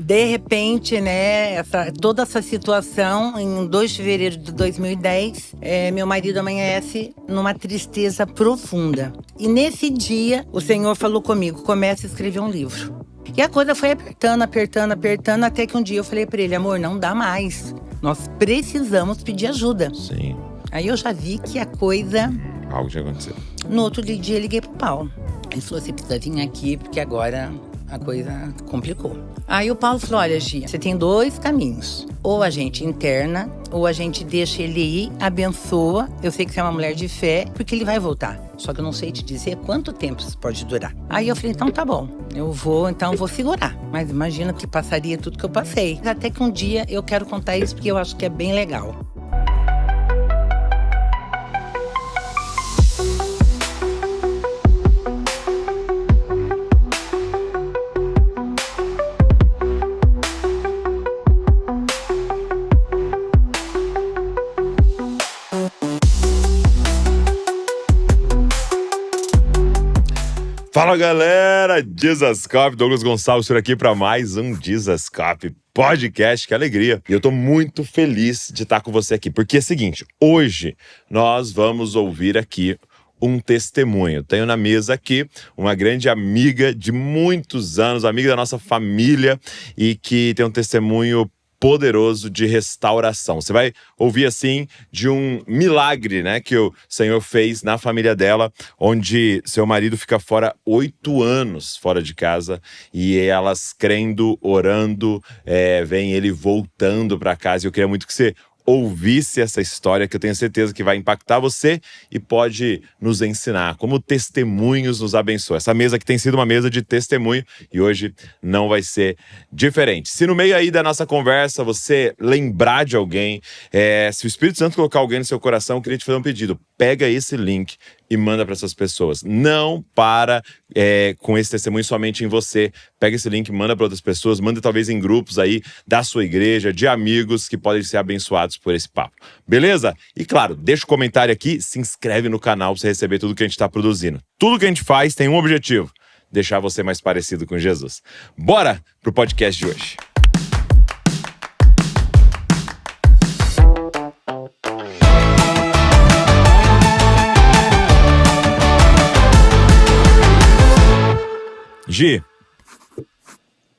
De repente, né, toda essa situação, em 2 de fevereiro de 2010, meu marido amanhece numa tristeza profunda. E nesse dia, o Senhor falou comigo, comece a escrever um livro. E a coisa foi apertando, até que um dia eu falei pra ele, amor, não dá mais. Nós precisamos pedir ajuda. Sim. Aí eu já vi que a coisa... Algo tinha acontecido. No outro dia, eu liguei pro Paulo. Ele falou, você precisa vir aqui, porque agora a coisa complicou. Aí o Paulo falou, olha, Gia, você tem 2 caminhos. Ou a gente interna, ou a gente deixa ele ir, abençoa. Eu sei que você é uma mulher de fé, porque ele vai voltar. Só que eu não sei te dizer quanto tempo isso pode durar. Aí eu falei, então tá bom, eu vou segurar. Mas imagina que passaria tudo que eu passei. Até que um dia eu quero contar isso, porque eu acho que é bem legal. Fala galera, Dizascope, Douglas Gonçalves por aqui para mais um Dizascope podcast, que alegria. E eu tô muito feliz de estar com você aqui, porque é o seguinte, hoje nós vamos ouvir aqui um testemunho. Tenho na mesa aqui uma grande amiga de muitos anos, amiga da nossa família e que tem um testemunho poderoso de restauração. Você vai ouvir assim de um milagre, né, que o Senhor fez na família dela, onde seu marido fica fora 8 anos fora de casa e elas crendo, orando, vem ele voltando para casa. E eu queria muito que você ouvisse essa história, que eu tenho certeza que vai impactar você e pode nos ensinar como testemunhos nos abençoam. Essa mesa que tem sido uma mesa de testemunho e hoje não vai ser diferente. Se no meio aí da nossa conversa você lembrar de alguém, se o Espírito Santo colocar alguém no seu coração, eu queria te fazer um pedido. Pega esse link e manda para essas pessoas. Não para com esse testemunho somente em você. Pega esse link, manda para outras pessoas, manda talvez em grupos aí da sua igreja, de amigos que podem ser abençoados por esse papo. Beleza? E claro, deixa o comentário aqui, se inscreve no canal para você receber tudo que a gente está produzindo. Tudo que a gente faz tem um objetivo: deixar você mais parecido com Jesus. Bora pro podcast de hoje. Gi,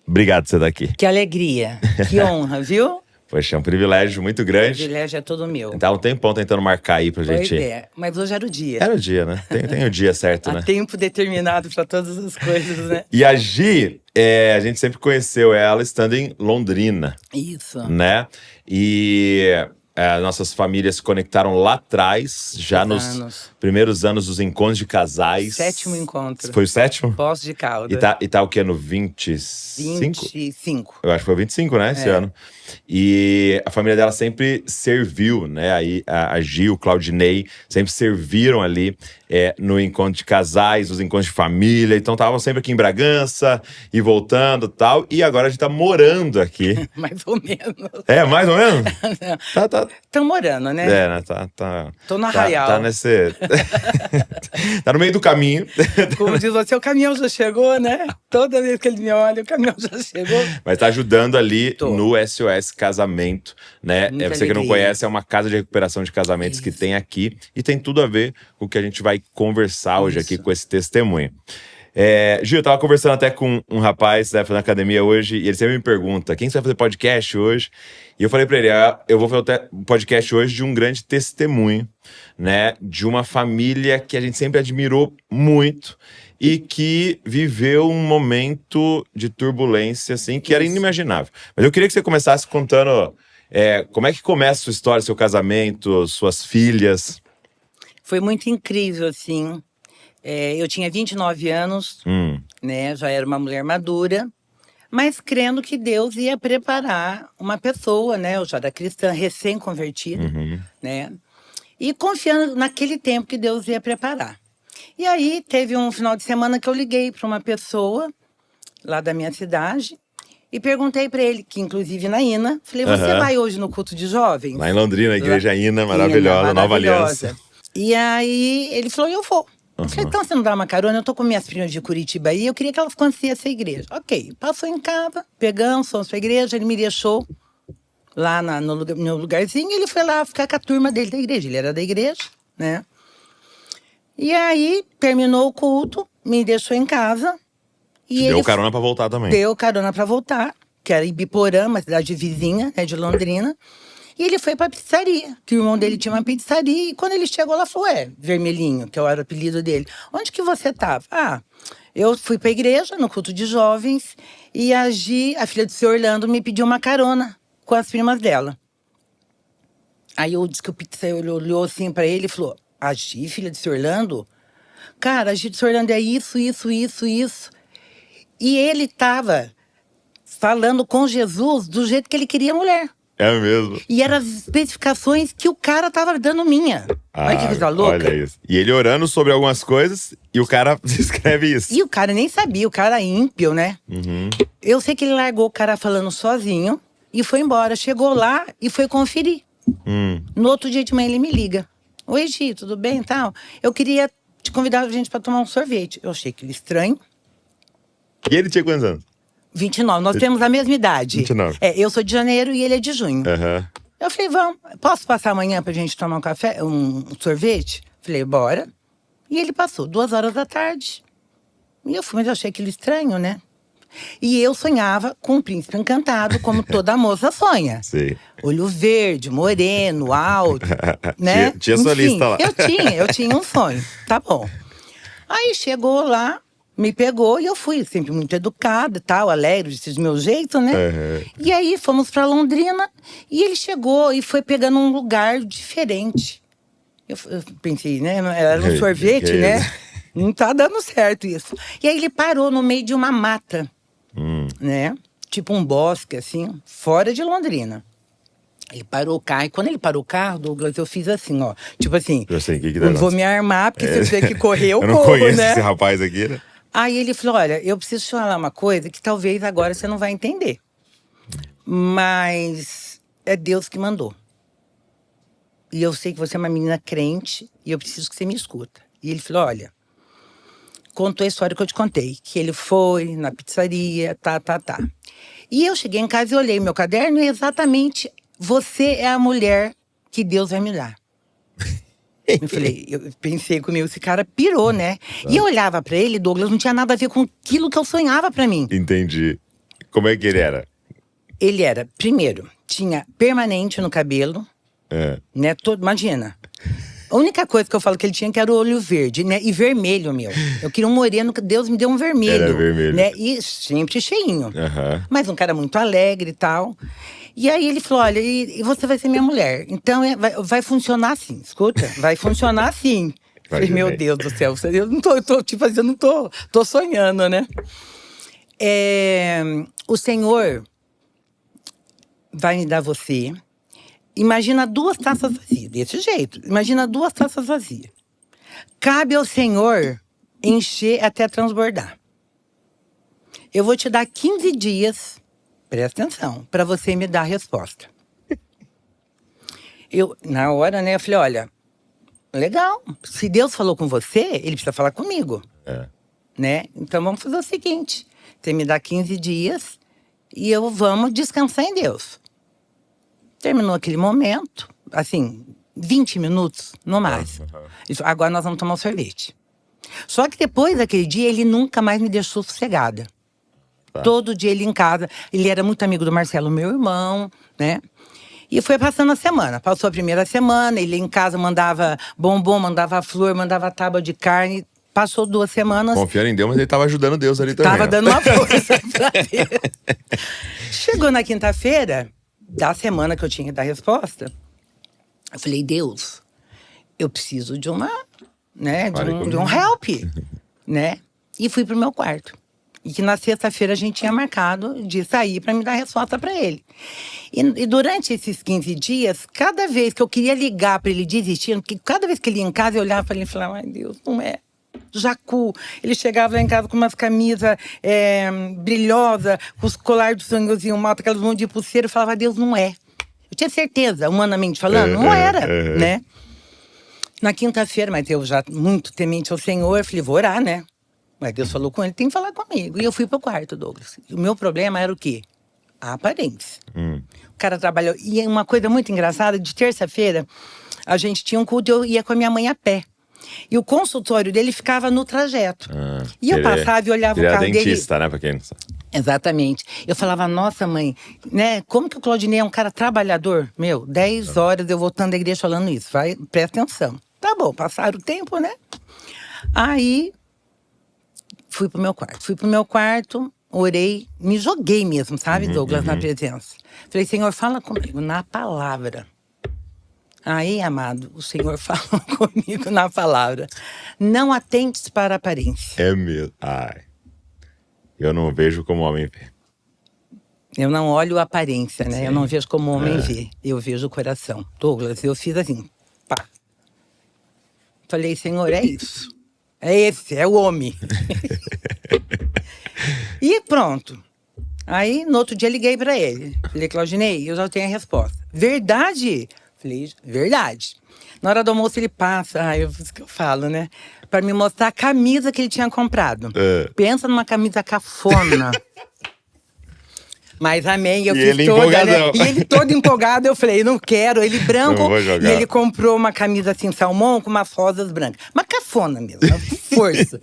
obrigado por você estar aqui. Que alegria, que honra, viu? Poxa, é um privilégio muito grande. O privilégio é todo meu. Tá um tempão tentando marcar aí pra gente. Pois é, mas hoje era o dia. Era o dia, né? Tem o dia certo, né? Há tempo determinado pra todas as coisas, né? E a Gi, a gente sempre conheceu ela estando em Londrina. Isso. Né? E nossas famílias se conectaram lá atrás, já nos primeiros anos dos encontros de casais. 7º encontro. Foi o 7º? Poços de Caldas. E tá o quê? No 25? 25. Eu acho que foi 25, né? Esse ano. E a família dela sempre serviu, né? Aí a Gil, o Claudinei, sempre serviram ali no encontro de casais, nos encontros de família. Então estavam sempre aqui em Bragança e voltando e tal. E agora a gente tá morando aqui. Mais ou menos. Mais ou menos? Estão morando, né? Né? Tô no Arraial. Tá nesse... tá no meio do caminho. Como diz você, o caminhão já chegou, né? Toda vez que ele me olha, o caminhão já chegou. Mas tá ajudando ali no SOS Casamento, né? Você que não conhece, é uma casa de recuperação de casamentos que tem aqui. E tem tudo a ver com o que a gente vai conversar hoje aqui com esse testemunho. Gil, eu tava conversando até com um rapaz, né, fazendo academia hoje, e ele sempre me pergunta, quem você vai fazer podcast hoje? E eu falei pra ele, eu vou fazer o podcast hoje de um grande testemunho, né, de uma família que a gente sempre admirou muito e que viveu um momento de turbulência, assim, que era inimaginável. Mas eu queria que você começasse contando como é que começa a sua história, seu casamento, suas filhas. Foi muito incrível, assim. Eu tinha 29 anos, né? Já era uma mulher madura, mas crendo que Deus ia preparar uma pessoa, né? Eu já era cristã, recém-convertida, né? E confiando naquele tempo que Deus ia preparar. E aí, teve um final de semana que eu liguei para uma pessoa lá da minha cidade e perguntei para ele, que inclusive na INA, falei, você vai hoje no culto de jovens? Lá em Londrina, a igreja INA, maravilhosa, Nova Aliança. E aí, ele falou, eu vou. Eu falei, então você não dá uma carona? Eu tô com minhas primas de Curitiba aí, eu queria que elas conhecessem a igreja. Ok, passou em casa, pegamos, fomos pra igreja, ele me deixou lá no lugarzinho, e ele foi lá ficar com a turma dele da igreja. Ele era da igreja, né? E aí, terminou o culto, me deixou em casa. E ele deu carona pra voltar também. Deu carona pra voltar, que era Ibiporã, uma cidade vizinha, né, de Londrina. E ele foi pra pizzaria, que o irmão dele tinha uma pizzaria. E quando ele chegou lá, falou, Vermelhinho, que era o apelido dele. Onde que você tava? Eu fui pra igreja, no culto de jovens. E a Gi, a filha do seu Orlando, me pediu uma carona com as primas dela. Aí eu disse que o pizzaria olhou assim pra ele e falou, a Gi, filha do seu Orlando? Cara, a Gi do seu Orlando é isso. E ele tava falando com Jesus do jeito que ele queria a mulher. É mesmo? E eram as especificações que o cara tava dando minha. Olha que coisa louca. Olha isso. E ele orando sobre algumas coisas e o cara escreve isso. E o cara nem sabia, o cara ímpio, né? Uhum. Eu sei que ele largou o cara falando sozinho e foi embora. Chegou lá e foi conferir. No outro dia de manhã ele me liga. Oi, Gi, tudo bem e tal? Eu queria te convidar a gente pra tomar um sorvete. Eu achei aquilo estranho. E ele tinha quantos anos? 29, nós temos a mesma idade. 29. Eu sou de janeiro e ele é de junho. Uhum. Eu falei, vamos, posso passar amanhã pra gente tomar um café, um sorvete? Falei, bora. E ele passou, 2h da tarde. E eu fui, mas eu achei aquilo estranho, né? E eu sonhava com um príncipe encantado, como toda moça sonha. Sim. Olho verde, moreno, alto, né? Tinha sua lista lá. Eu tinha um sonho, tá bom. Aí chegou lá, me pegou e eu fui, sempre muito educada e tal, alegre, desse meu jeito, né? Uhum. E aí fomos pra Londrina e ele chegou e foi pegando um lugar diferente. Eu pensei, né? Era um sorvete, que né? isso? Não tá dando certo isso. E aí ele parou no meio de uma mata, né? Tipo um bosque, assim, fora de Londrina. Ele parou o carro, e quando ele parou o carro, Douglas, eu fiz assim, ó. Tipo assim, Eu sei, que eu vou me armar, porque se eu tiver que correr, eu não corro, conheço né? esse rapaz aqui, né? Aí ele falou, olha, eu preciso te falar uma coisa que talvez agora você não vai entender. Mas é Deus que mandou. E eu sei que você é uma menina crente e eu preciso que você me escuta. E ele falou, olha, contou a história que eu te contei. Que ele foi na pizzaria, tá. E eu cheguei em casa e olhei meu caderno e exatamente, você é a mulher que Deus vai me dar. Eu pensei comigo, esse cara pirou, né? E eu olhava pra ele, Douglas, não tinha nada a ver com aquilo que eu sonhava pra mim. Entendi. Como é que ele era? Ele era, primeiro, tinha permanente no cabelo, né? Imagina. A única coisa que eu falo que ele tinha que era o olho verde, né? E vermelho, meu. Eu queria um moreno, que Deus me deu um vermelho. Era vermelho. Né? E sempre cheinho. Uhum. Mas um cara muito alegre e tal. E aí ele falou, olha, e você vai ser minha mulher. Então vai funcionar assim, escuta. Vai funcionar assim. Falei, meu Deus do céu, eu não tô sonhando, né? O Senhor vai me dar você. Imagina 2 taças vazias, desse jeito. Imagina 2 taças vazias. Cabe ao Senhor encher até transbordar. Eu vou te dar 15 dias, presta atenção, para você me dar a resposta. Eu, na hora, né, eu falei, olha, legal, se Deus falou com você, ele precisa falar comigo. Né? Então vamos fazer o seguinte, você me dá 15 dias e vamos descansar em Deus. Terminou aquele momento, assim, 20 minutos, no máximo. Ele falou, agora nós vamos tomar um sorvete. Só que depois daquele dia, ele nunca mais me deixou sossegada. Todo dia ele em casa. Ele era muito amigo do Marcelo, meu irmão, né? E foi passando a semana. Passou a primeira semana, ele em casa mandava bombom, mandava flor, mandava tábua de carne. Passou 2 semanas. Confiando em Deus, mas ele tava ajudando Deus ali também. Tava dando uma força pra Deus. Chegou na quinta-feira da semana que eu tinha que dar a resposta, eu falei, Deus, eu preciso de uma, né, de um help, né? E fui pro meu quarto. E que na sexta-feira a gente tinha marcado de sair para me dar a resposta para ele. E durante esses 15 dias, cada vez que eu queria ligar para ele desistir, porque cada vez que ele ia em casa, eu olhava para ele e falava, ai Deus, não é. Jacu, ele chegava lá em casa com umas camisas brilhosas, com os colares de sanguezinho malta, aquelas mãos de pulseira, eu falava, Deus, não é. Eu tinha certeza, humanamente falando, não era, né? Na quinta-feira, mas eu já muito temente ao Senhor, eu falei, vou orar, né? Mas Deus falou com ele, tem que falar comigo. E eu fui pro quarto, Douglas. O meu problema era o quê? A aparência. O cara trabalhou. E uma coisa muito engraçada, de terça-feira, a gente tinha um culto e eu ia com a minha mãe a pé. E o consultório dele ficava no trajeto. E eu passava e olhava o carro dele. Ele era dentista, né, pra quem não sabe. Exatamente. Eu falava, nossa mãe, né? Como que o Claudinei é um cara trabalhador? 10 horas eu voltando da igreja falando isso. Vai, presta atenção. Tá bom, passaram o tempo, né? Aí, fui pro meu quarto, orei, me joguei mesmo, sabe, Douglas, na presença. Falei, Senhor, fala comigo na palavra. Aí, amado, o Senhor falou comigo na palavra. Não atentes para a aparência. É mesmo. Ai. Eu não vejo como o homem vê. Eu não olho a aparência, né? Sim. Eu não vejo como o homem vê. Eu vejo o coração. Douglas, eu fiz assim, pá. Falei, Senhor, é isso. É esse, é o homem. E pronto. Aí, no outro dia, liguei pra ele. Falei, Claudinei, eu já tenho a resposta. Verdade? Falei, verdade. Na hora do almoço, ele passa, isso que eu falo, né? Pra me mostrar a camisa que ele tinha comprado. Pensa numa camisa cafona. Mas amém, eu fiz toda, né? E ele todo empolgado, eu falei, não quero. Ele branco, e ele comprou uma camisa assim, salmão, com umas rosas brancas. Uma cafona mesmo, força.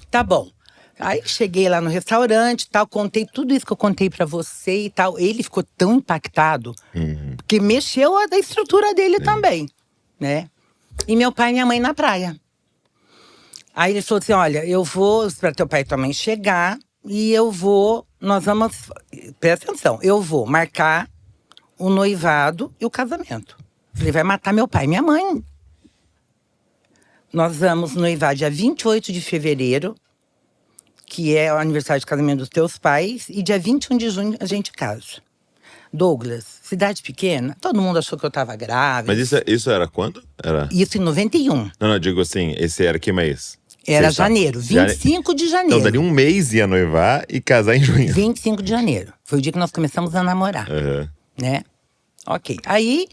Tá bom. Aí cheguei lá no restaurante, tal, contei tudo isso que eu contei pra você e tal. Ele ficou tão impactado, que mexeu a estrutura dele também, né? E meu pai e minha mãe na praia. Aí ele falou assim, olha, eu vou esperar teu pai e tua mãe chegar e nós vamos, presta atenção, eu vou marcar o noivado e o casamento. Ele vai matar meu pai e minha mãe. Nós vamos noivar dia 28 de fevereiro, que é o aniversário de casamento dos teus pais, e dia 21 de junho a gente casa. Douglas, cidade pequena, todo mundo achou que eu tava grávida. Mas isso era quando? Isso em 91. Não, digo assim, esse era que mês? Era janeiro, 25 de janeiro. Então, dali um mês ia noivar e casar em junho. 25 de janeiro. Foi o dia que nós começamos a namorar. Né? Ok. Aí,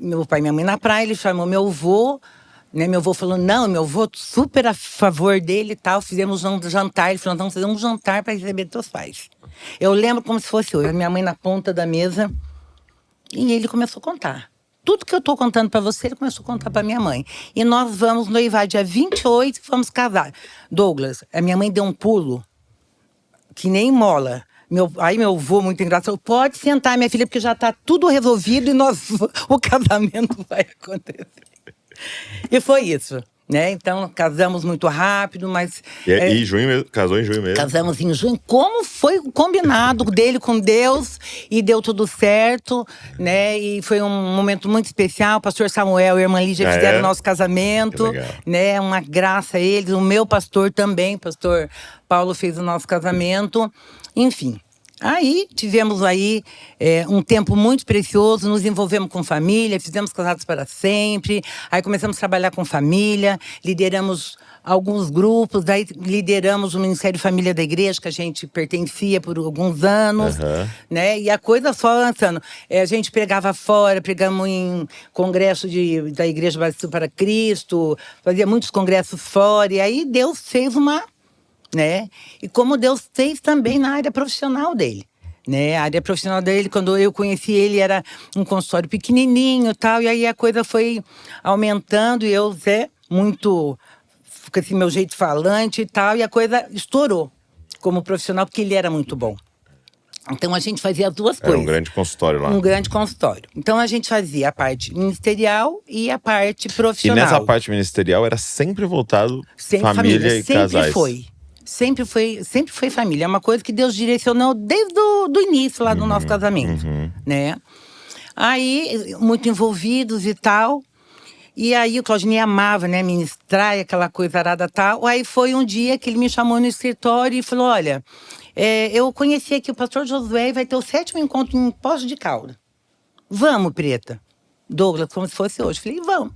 meu pai e minha mãe na praia, ele chamou meu avô. Né, meu avô falou, não, meu avô super a favor dele e tal. Fizemos um jantar. Ele falou, então, vamos fazer um jantar para receber teus pais. Eu lembro como se fosse hoje. Minha mãe na ponta da mesa. E ele começou a contar. Tudo que eu tô contando para você, ele começou a contar para minha mãe. E nós vamos noivar dia 28 e vamos casar. Douglas, a minha mãe deu um pulo que nem mola. Aí meu avô, muito engraçado, pode sentar, minha filha, porque já tá tudo resolvido e o casamento vai acontecer. E foi isso, né? Então, casamos muito rápido, mas... E junho mesmo, casou em junho mesmo? Casamos em junho, como foi o combinado dele com Deus, e deu tudo certo, né? E foi um momento muito especial. O pastor Samuel e a irmã Lígia fizeram o nosso casamento, né? Uma graça a eles. O meu pastor também, pastor Paulo, fez o nosso casamento. Enfim. Aí, tivemos um tempo muito precioso, nos envolvemos com família, fizemos Casados para Sempre. Aí começamos a trabalhar com família, lideramos alguns grupos, daí lideramos o Ministério Família da Igreja, que a gente pertencia por alguns anos, né? E a coisa só avançando. A gente pregava fora, pregamos em congresso da Igreja Batista para Cristo, fazia muitos congressos fora, e aí Deus fez né? E como Deus fez também na área profissional dele, né? A área profissional dele, quando eu conheci ele, era um consultório pequenininho e tal, e aí a coisa foi aumentando, e eu, muito, com esse meu jeito falante e tal, e a coisa estourou como profissional, porque ele era muito bom. Então a gente fazia as duas coisas. Era um grande consultório lá. Um grande consultório. Então a gente fazia a parte ministerial e a parte profissional. E nessa parte ministerial era sempre voltado família e casais. Sempre foi. Sempre foi família. É uma coisa que Deus direcionou desde o início lá do nosso casamento, né? Aí, muito envolvidos e tal. E aí, o Claudinei amava, né? Ministrar e aquela coisa arada tal. Aí, foi um dia que ele me chamou no escritório e falou, olha, eu conheci aqui o pastor Josué e vai ter o 7º encontro em Poços de Caldas. Vamos, Preta. Douglas, como se fosse hoje. Falei, vamos.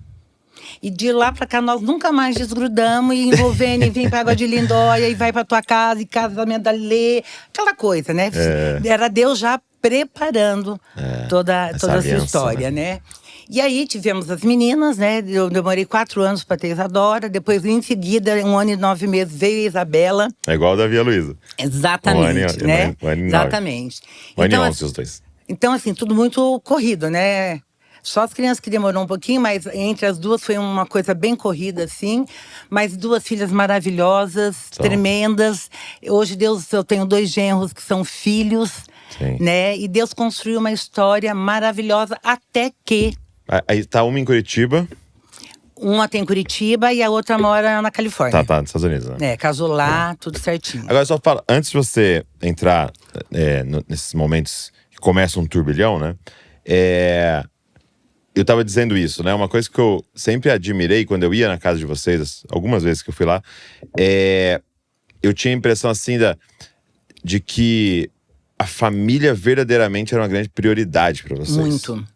E de lá pra cá, nós nunca mais desgrudamos, e envolvendo, e vem pra Água de Lindóia, e vai pra tua casa, e casamento da Lê, aquela coisa, né? Era Deus já preparando toda essa história, né? E aí tivemos as meninas, né? Eu demorei 4 anos para ter Isadora. Depois, em seguida, 1 ano e 9 meses, veio a Isabela. É igual o Davi e a Luísa. Exatamente, né? 1 ano e 9. Exatamente. 1 ano e Então, 11, os dois. então, assim, tudo muito corrido, né? Só as crianças que demorou um pouquinho, mas entre as duas foi uma coisa bem corrida, assim. Mas 2 filhas maravilhosas, tremendas. Hoje, eu tenho 2 genros que são filhos, né? E Deus construiu uma história maravilhosa até que… Aí tá uma em Curitiba. Uma tem em Curitiba e a outra mora na Califórnia. Tá, nos Estados Unidos, né? Casou lá, tudo certinho. Agora, só fala, antes de você entrar nesses momentos que começa um turbilhão, né? Eu tava dizendo isso, né? Uma coisa que eu sempre admirei quando eu ia na casa de vocês, algumas vezes que eu fui lá, eu tinha a impressão, assim, de que a família verdadeiramente era uma grande prioridade pra vocês. Muito.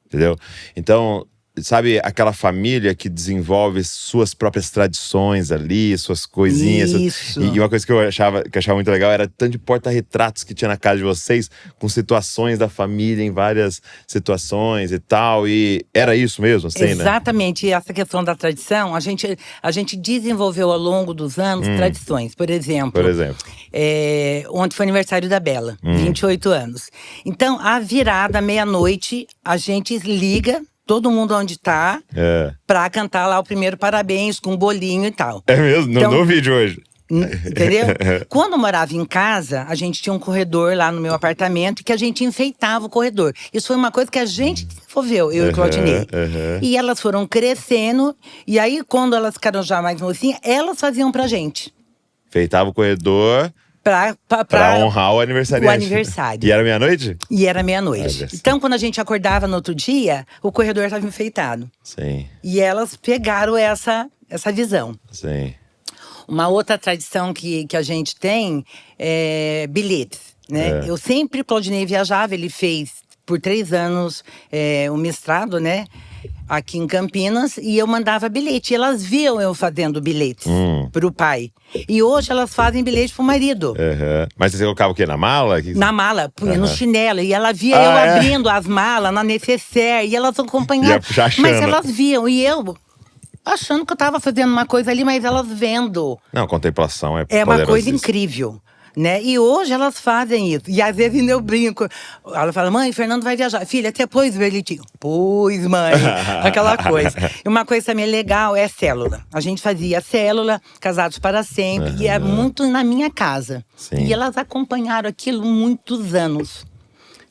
Entendeu? Então, sabe aquela família que desenvolve suas próprias tradições ali, suas coisinhas. Isso. E uma coisa que eu achava muito legal era tanto de porta-retratos que tinha na casa de vocês, com situações da família em várias situações e tal. E era isso mesmo, assim, Exatamente. E essa questão da tradição, a gente desenvolveu ao longo dos anos tradições. Por exemplo, ontem foi aniversário da Bela, 28 anos. Então, à virada, meia-noite, a gente liga… Todo mundo onde tá, pra cantar lá o primeiro parabéns, com um bolinho e tal. É mesmo? Então, no vídeo hoje. Entendeu? Quando eu morava em casa, a gente tinha um corredor lá no meu apartamento que a gente enfeitava o corredor. Isso foi uma coisa que a gente desenvolveu, eu e Claudinei. E elas foram crescendo, e aí quando elas ficaram já mais mocinhas, elas faziam pra gente. Enfeitava o corredor… Pra honrar o aniversariante. O aniversário. E era meia-noite? E era meia-noite. Então, quando a gente acordava no outro dia, o corredor estava enfeitado. Sim. E elas pegaram essa visão. Sim. Uma outra tradição que a gente tem é bilhetes, né? Eu sempre, Claudinei viajava, ele fez por 3 anos um mestrado, né? Aqui em Campinas, e eu mandava bilhete. E elas viam eu fazendo bilhetes pro pai. E hoje elas fazem bilhete pro marido. Mas você colocava o quê? Na mala? Na mala, punha no chinelo. E ela via eu abrindo as malas na necessaire. E elas acompanhavam. Mas elas viam. E eu achando que eu tava fazendo uma coisa ali, mas elas vendo. Não, contemplação é uma coisa incrível. Né? E hoje elas fazem isso. E às vezes ainda eu brinco. Ela fala, mãe, Fernando vai viajar. Filha, até pôs o bilhetinho. Pois, mãe. Aquela coisa. E uma coisa também legal é célula. A gente fazia célula, Casados para Sempre. E é muito na minha casa. Sim. E elas acompanharam aquilo muitos anos.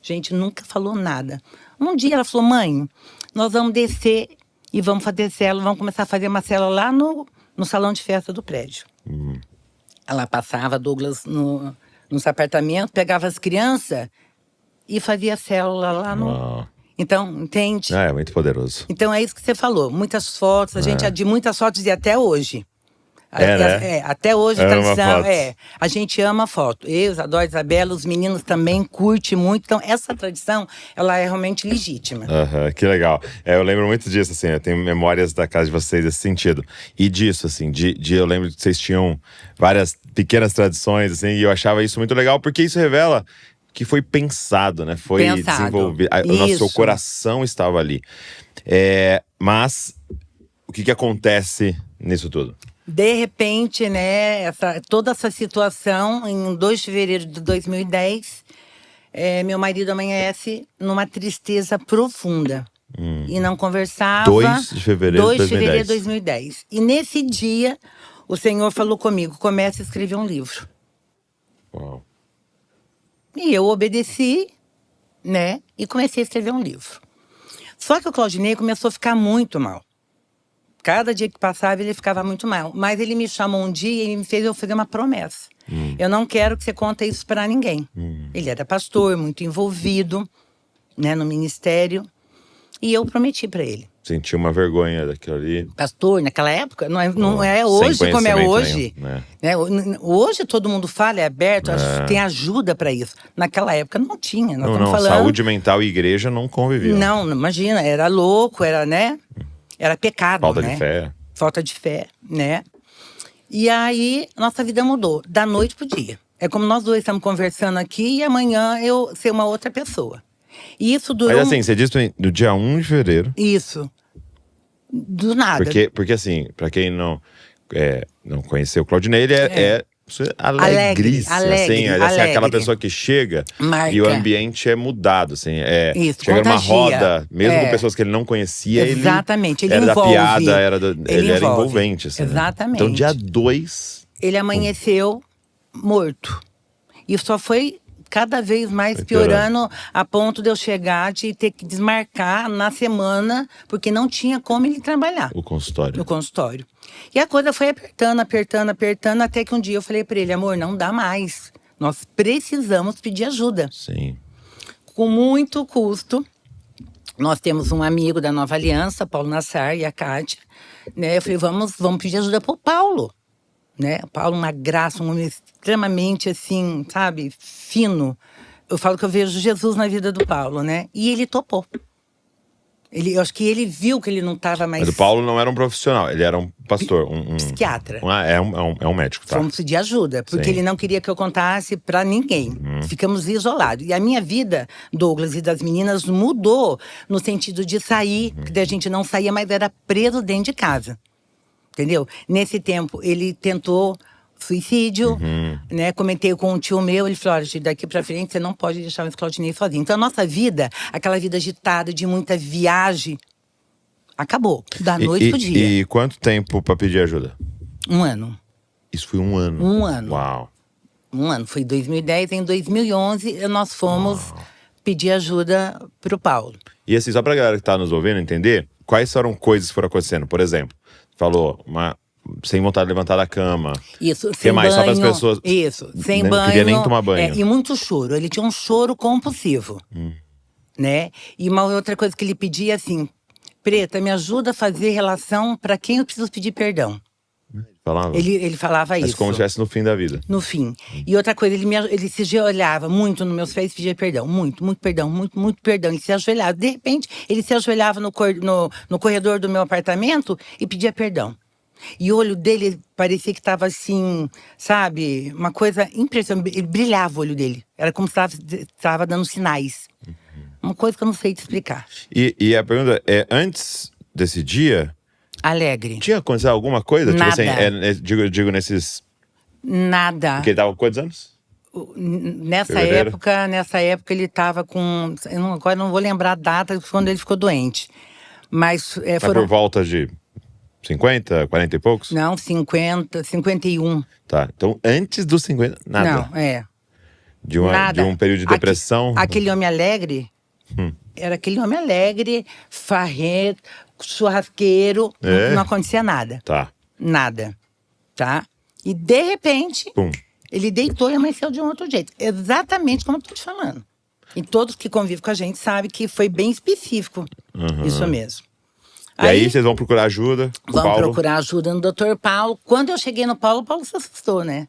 Gente, nunca falou nada. Um dia ela falou, mãe, nós vamos descer e vamos fazer célula. Vamos começar a fazer uma célula lá no salão de festa do prédio. Ela passava, Douglas, nos apartamentos, pegava as crianças e fazia célula lá no… Então, entende? É muito poderoso. Então, é isso que você falou. Muitas fotos, a gente é de muitas fotos e até hoje. Né? Até hoje, a tradição a gente ama foto. Eu, Isadora, Isabela, os meninos também curtem muito. Então, essa tradição, ela é realmente legítima. Que legal. Eu lembro muito disso, assim, eu tenho memórias da casa de vocês nesse sentido. E disso, assim, eu lembro que vocês tinham várias pequenas tradições, assim, e eu achava isso muito legal, porque isso revela que foi pensado, né? Foi desenvolvido. O seu coração estava ali. Mas, o que acontece nisso tudo? De repente, né, toda essa situação, em 2 de fevereiro de 2010, meu marido amanhece numa tristeza profunda. E não conversava. 2 de fevereiro de 2010. E nesse dia, o Senhor falou comigo, comece a escrever um livro. Uau. E eu obedeci, né, e comecei a escrever um livro. Só que o Claudinei começou a ficar muito mal. Cada dia que passava, ele ficava muito mal. Mas ele me chamou um dia e me fez eu fazer uma promessa. Eu não quero que você conte isso para ninguém. Ele era pastor, muito envolvido, né, no ministério. E eu prometi para ele. Sentiu uma vergonha daquilo ali. Pastor, naquela época, não é hoje como é hoje. Nenhum, né? Hoje todo mundo fala, é aberto, tem ajuda para isso. Naquela época não tinha. Nós estamos falando… Saúde mental e igreja não conviviam. Não, imagina, era louco, era, né? Era pecado, Falta né? de fé. Falta de fé, né? E aí, nossa vida mudou, da noite pro dia. É como nós dois estamos conversando aqui e amanhã eu ser uma outra pessoa. E isso durou… Mas assim, você disse pra mim, do dia 1 de fevereiro. Isso. Do nada. Porque assim, pra quem não conheceu o Claudinei, ele é alegríssimo, alegre, assim, ele é assim, aquela alegre. pessoa que chega Marca. e o ambiente é mudado, assim, Isso, chega numa contagia. roda, mesmo com pessoas que ele não conhecia, Exatamente, ele era envolve. da piada, ele era envolve. envolvente, assim, né? Exatamente. Então, dia 2… Ele amanheceu morto. E só foi cada vez mais Foi piorando a ponto de eu chegar de ter que desmarcar na semana, porque não tinha como ele trabalhar o consultório. no consultório. E a coisa foi apertando, apertando, apertando, até que um dia eu falei para ele: amor, não dá mais. Nós precisamos pedir ajuda. Sim. Com muito custo. Nós temos um amigo da Nova Aliança, Paulo Nassar e a Kátia, né? Eu falei, vamos pedir ajuda pro Paulo, né? O Paulo, uma graça, um homem extremamente, assim, sabe, fino. Eu falo que eu vejo Jesus na vida do Paulo, né? E ele topou. Eu acho que ele viu que ele não estava mais… Mas o Paulo não era um profissional, ele era um pastor, psiquiatra. É um médico, tá? Fomos pedir ajuda, porque Sim. ele não queria que eu contasse pra ninguém. Ficamos isolados. E a minha vida, Douglas, e das meninas mudou no sentido de sair, que a gente não saía, mas era preso dentro de casa. Entendeu? Nesse tempo, ele tentou suicídio, né? Comentei com um tio meu, ele falou, olha, daqui pra frente você não pode deixar o Claudinei sozinho. Então a nossa vida, aquela vida agitada, de muita viagem, acabou, da noite pro dia. E quanto tempo pra pedir ajuda? 1 ano. Isso foi 1 ano? 1 ano. Uau. 1 ano, foi 2010, em 2011 nós fomos pedir ajuda pro Paulo. E assim, só pra galera que tá nos ouvindo entender, quais foram coisas que foram acontecendo? Por exemplo, falou, sem vontade de levantar da cama. Isso, sem mais? banho. Só para as pessoas. Isso, sem não banho. Não queria nem tomar banho. E muito choro. Ele tinha um choro compulsivo. Né? E uma outra coisa que ele pedia assim: Preta, me ajuda a fazer relação para quem eu preciso pedir perdão. Falava? Ele falava Mas isso. como se estivesse no fim da vida. No fim. E outra coisa, ele se ajoelhava muito nos meus pés e pedia perdão. Muito perdão, muito perdão. Ele se ajoelhava. De repente, ele se ajoelhava no corredor do meu apartamento e pedia perdão. E o olho dele parecia que estava assim, sabe? Uma coisa impressionante. Ele brilhava o olho dele. Era como se estava dando sinais. Uma coisa que eu não sei te explicar. E a pergunta é, antes desse dia… Alegre. Tinha acontecido alguma coisa? Nada. Tipo assim, digo nesses… Nada. Porque ele tava com quantos anos? Nessa Fevereiro? época ele estava com… agora não vou lembrar a data quando ele ficou doente. Mas Mas foram… por volta de 50, 40 e poucos? Não, 50, 51. Tá, então antes dos 50, nada. Não, nada. De um período de depressão? Aquele homem alegre… Era aquele homem alegre, farrento, churrasqueiro, não acontecia nada. Tá. Nada, tá? E de repente, Pum. ele deitou e amanheceu de um outro jeito. Exatamente como eu tô te falando. E todos que convivem com a gente sabem que foi bem específico. Isso mesmo. E aí vocês vão procurar ajuda com o Vamos Paulo? procurar ajuda no Dr. Paulo. Quando eu cheguei no Paulo, o Paulo se assustou, né?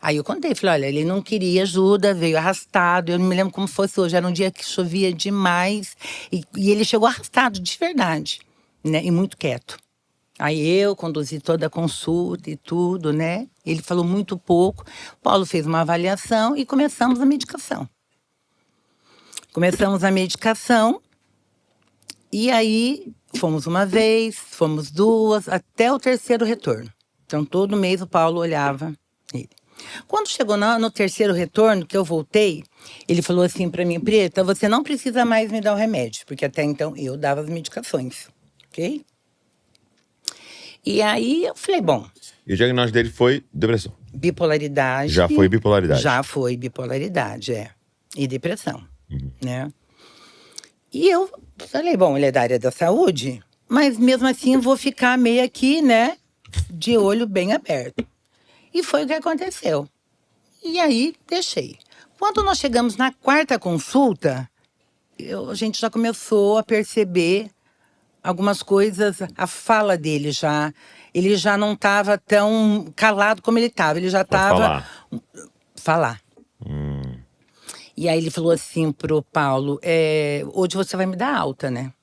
Aí eu contei, falei, olha, ele não queria ajuda, veio arrastado. Eu não me lembro como fosse hoje, era um dia que chovia demais. E ele chegou arrastado, de verdade, né? E muito quieto. Aí eu conduzi toda a consulta e tudo, né? Ele falou muito pouco. O Paulo fez uma avaliação e começamos a medicação. E aí fomos uma vez, fomos 2, até o 3º retorno. Então todo mês o Paulo olhava ele. Quando chegou no 3º retorno, que eu voltei, ele falou assim pra mim, Preta, você não precisa mais me dar o remédio, porque até então eu dava as medicações, ok? E aí eu falei, bom… E o diagnóstico dele foi depressão? Bipolaridade. Já foi bipolaridade? Já foi bipolaridade, E depressão, né? E eu falei, bom, ele é da área da saúde, mas mesmo assim eu vou ficar meio aqui, né, de olho bem aberto. E foi o que aconteceu. E aí, deixei. Quando nós chegamos na 4ª consulta, a gente já começou a perceber algumas coisas, a fala dele já. Ele já não estava tão calado como ele estava. Ele já estava… Falar. E aí ele falou assim pro Paulo, hoje você vai me dar alta, né?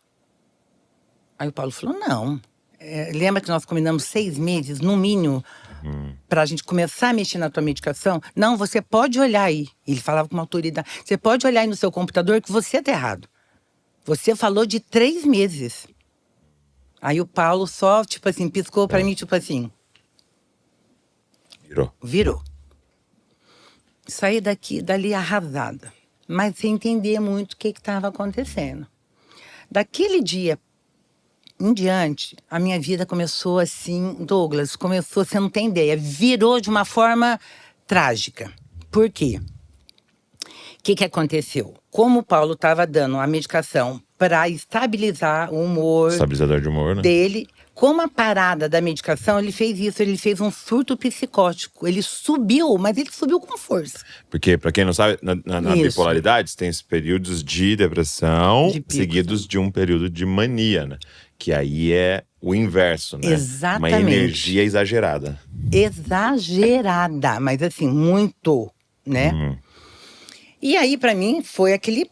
Aí o Paulo falou, não, lembra que nós combinamos 6 meses, no mínimo, pra gente começar a mexer na tua medicação? Não, você pode olhar aí. Ele falava com uma autoridade. Você pode olhar aí no seu computador que você tá errado. Você falou de 3 meses. Aí o Paulo só, tipo assim, piscou pra mim, tipo assim. Virou. Saí dali arrasada. Mas sem entender muito o que estava acontecendo. Daquele dia em diante, a minha vida começou assim, Douglas, você não tem ideia, virou de uma forma trágica. Por quê? O que aconteceu? Como o Paulo estava dando a medicação para estabilizar o humor… Estabilizador de humor, né? Dele, como a parada da medicação, ele fez isso, ele fez um surto psicótico. Ele subiu, mas ele subiu com força. Porque, pra quem não sabe, na bipolaridade, tem esses períodos de depressão seguidos de um período de mania, né? Que aí é o inverso, né? Exatamente. Uma energia exagerada. Exagerada, mas assim, muito, né? E aí, pra mim, foi aquele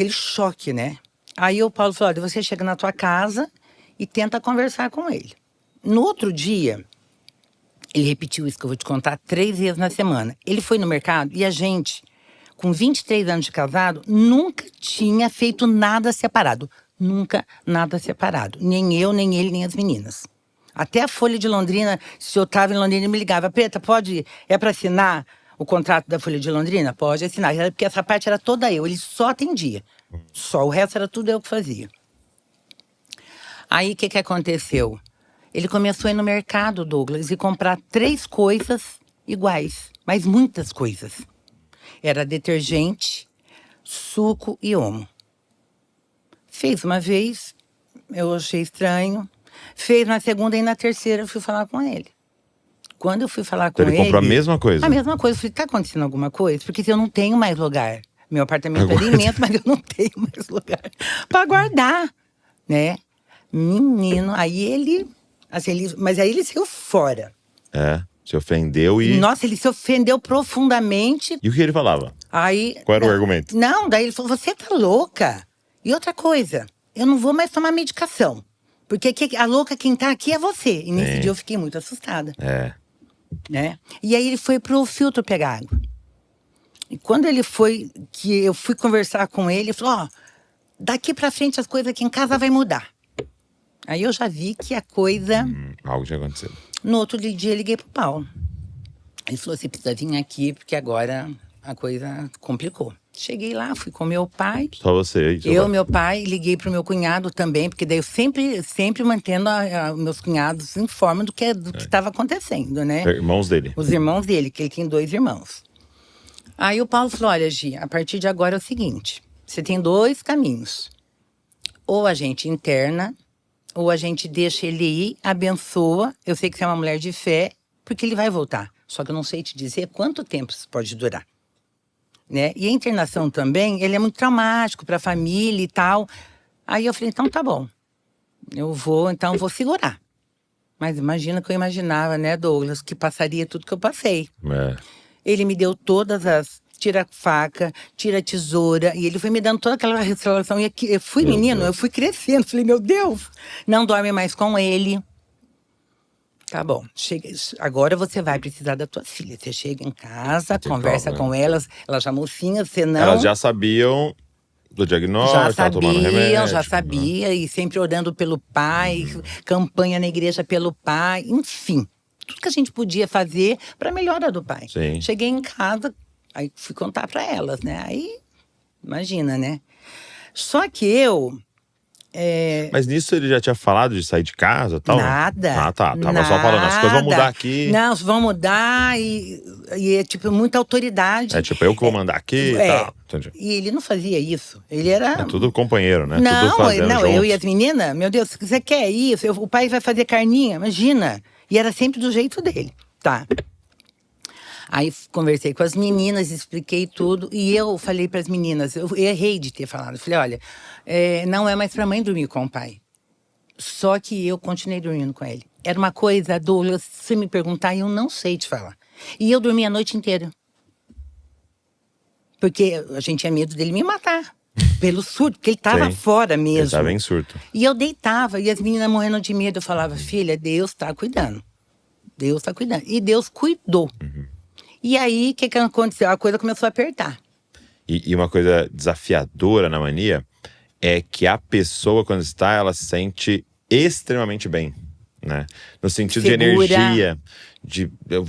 choque, né? Aí o Paulo falou, olha, você chega na tua casa e tenta conversar com ele. No outro dia, ele repetiu isso que eu vou te contar 3 vezes na semana. Ele foi no mercado e a gente, com 23 anos de casado, nunca tinha feito nada separado. Nunca nada separado. Nem eu, nem ele, nem as meninas. Até a Folha de Londrina, se eu estava em Londrina, ele me ligava. Preta, é para assinar o contrato da Folha de Londrina? Pode assinar. Porque essa parte era toda eu. Ele só atendia. Só. O resto era tudo eu que fazia. Aí, o que aconteceu? Ele começou a ir no mercado, Douglas, e comprar 3 coisas iguais. Mas muitas coisas. Era detergente, suco e omo. Fez uma vez, eu achei estranho. Fez na segunda e na terceira eu fui falar com ele. Quando eu fui falar com ele… Ele comprou a mesma coisa? A mesma coisa. Eu falei, tá acontecendo alguma coisa? Porque eu não tenho mais lugar. Meu apartamento é imenso, mas eu não tenho mais lugar pra guardar, né? Menino, aí ele… Assim, mas aí ele saiu fora. Se ofendeu e… Nossa, ele se ofendeu profundamente. E o que ele falava? Aí… Qual era o argumento? Não, daí ele falou, você tá louca? E outra coisa, eu não vou mais tomar medicação. Porque a louca quem tá aqui é você. E nesse dia eu fiquei muito assustada. Né? E aí ele foi pro filtro pegar água. E quando ele foi, que eu fui conversar com ele, ele falou, daqui pra frente as coisas aqui em casa vai mudar. Aí eu já vi que a coisa… algo tinha acontecido. No outro dia eu liguei pro Paulo. Ele falou, você precisa vir aqui, porque agora a coisa complicou. Cheguei lá, fui com meu pai. Só você? Meu pai, liguei pro meu cunhado também, porque daí eu sempre mantendo meus cunhados em forma do que estava acontecendo, né? Irmãos dele? Os irmãos dele, que ele tem 2 irmãos. Aí o Paulo falou, olha, Gi, a partir de agora é o seguinte, você tem 2 caminhos. Ou a gente interna, ou a gente deixa ele ir, abençoa. Eu sei que você é uma mulher de fé, porque ele vai voltar. Só que eu não sei te dizer quanto tempo isso pode durar. Né? E a internação também, ele é muito traumático para a família e tal. Aí eu falei, então tá bom. Eu vou segurar. Mas imagina que eu imaginava, né, Douglas, que passaria tudo que eu passei. Ele me deu todas as… Tira faca, tira tesoura. E ele foi me dando toda aquela restauração. E eu fui, eu fui crescendo. Falei, meu Deus, não dorme mais com ele. Tá bom, agora você vai precisar da tua filha. Você chega em casa, conversa com elas já mocinhas, senão… Elas já sabiam do diagnóstico, tomando remédio. Já sabia, e sempre orando pelo pai, campanha na igreja pelo pai, enfim. Tudo que a gente podia fazer para melhora do pai. Sim. Cheguei em casa, aí fui contar para elas, né? Aí, imagina, né? Só que eu… Mas nisso ele já tinha falado de sair de casa e tal? Nada. Tava só falando, as coisas vão mudar aqui. Não, vão mudar e é tipo muita autoridade. É tipo, eu que vou mandar aqui e tal. Entendi. E ele não fazia isso. Ele era… É tudo companheiro, né? Não, tudo fazendo juntos. Eu e as meninas, meu Deus, você quer isso? O pai vai fazer carninha, imagina. E era sempre do jeito dele, tá? Aí conversei com as meninas, expliquei tudo. E eu falei para as meninas, eu errei de ter falado. Eu falei, olha, não é mais pra mãe dormir com o pai. Só que eu continuei dormindo com ele. Era uma coisa, Douglas, se você me perguntar, eu não sei te falar. E eu dormi a noite inteira. Porque a gente tinha medo dele me matar. Pelo surto, porque ele tava Sim. fora Ele mesmo. tava em surto. E eu deitava, e as meninas morrendo de medo. Eu falava, filha, Deus tá cuidando. Deus tá cuidando. E Deus cuidou. E aí, o que aconteceu? A coisa começou a apertar. E uma coisa desafiadora na mania é que a pessoa, quando está, ela se sente extremamente bem, né? No sentido de Segura. energia, eu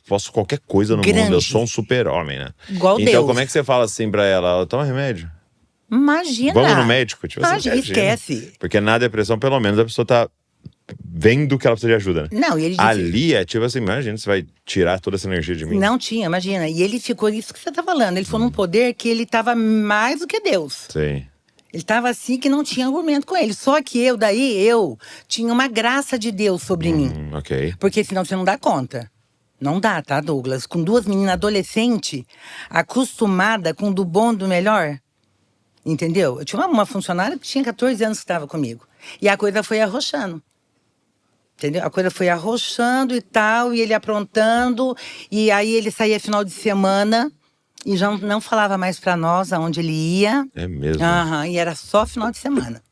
posso qualquer coisa no mundo, eu Grande. sou um super-homem, né? Igual então, Deus. como é que você fala assim pra ela? Toma remédio. Imagina. Vamos no médico? Tipo assim, Imagina, esquece. Porque na depressão, pelo menos, a pessoa tá vendo que ela precisa de ajuda, né? Não, e ele disse, Ali é tipo assim, imagina, você vai tirar toda essa energia de mim. não tinha, imagina. E ele ficou, isso que você tá falando, ele ficou num poder que ele tava mais do que Deus. Sim. Ele tava assim que não tinha argumento com ele. Só que eu tinha uma graça de Deus sobre mim. Ok. Porque senão você não dá conta. Não dá, tá, Douglas? Com duas meninas adolescentes, acostumada com do bom, do melhor. Entendeu? Eu tinha uma funcionária que tinha 14 anos que estava comigo. E a coisa foi arrochando. Entendeu? A coisa foi arrochando e tal, e ele aprontando. E aí ele saía final de semana e já não falava mais pra nós aonde ele ia. É mesmo. Aham, e era só final de semana.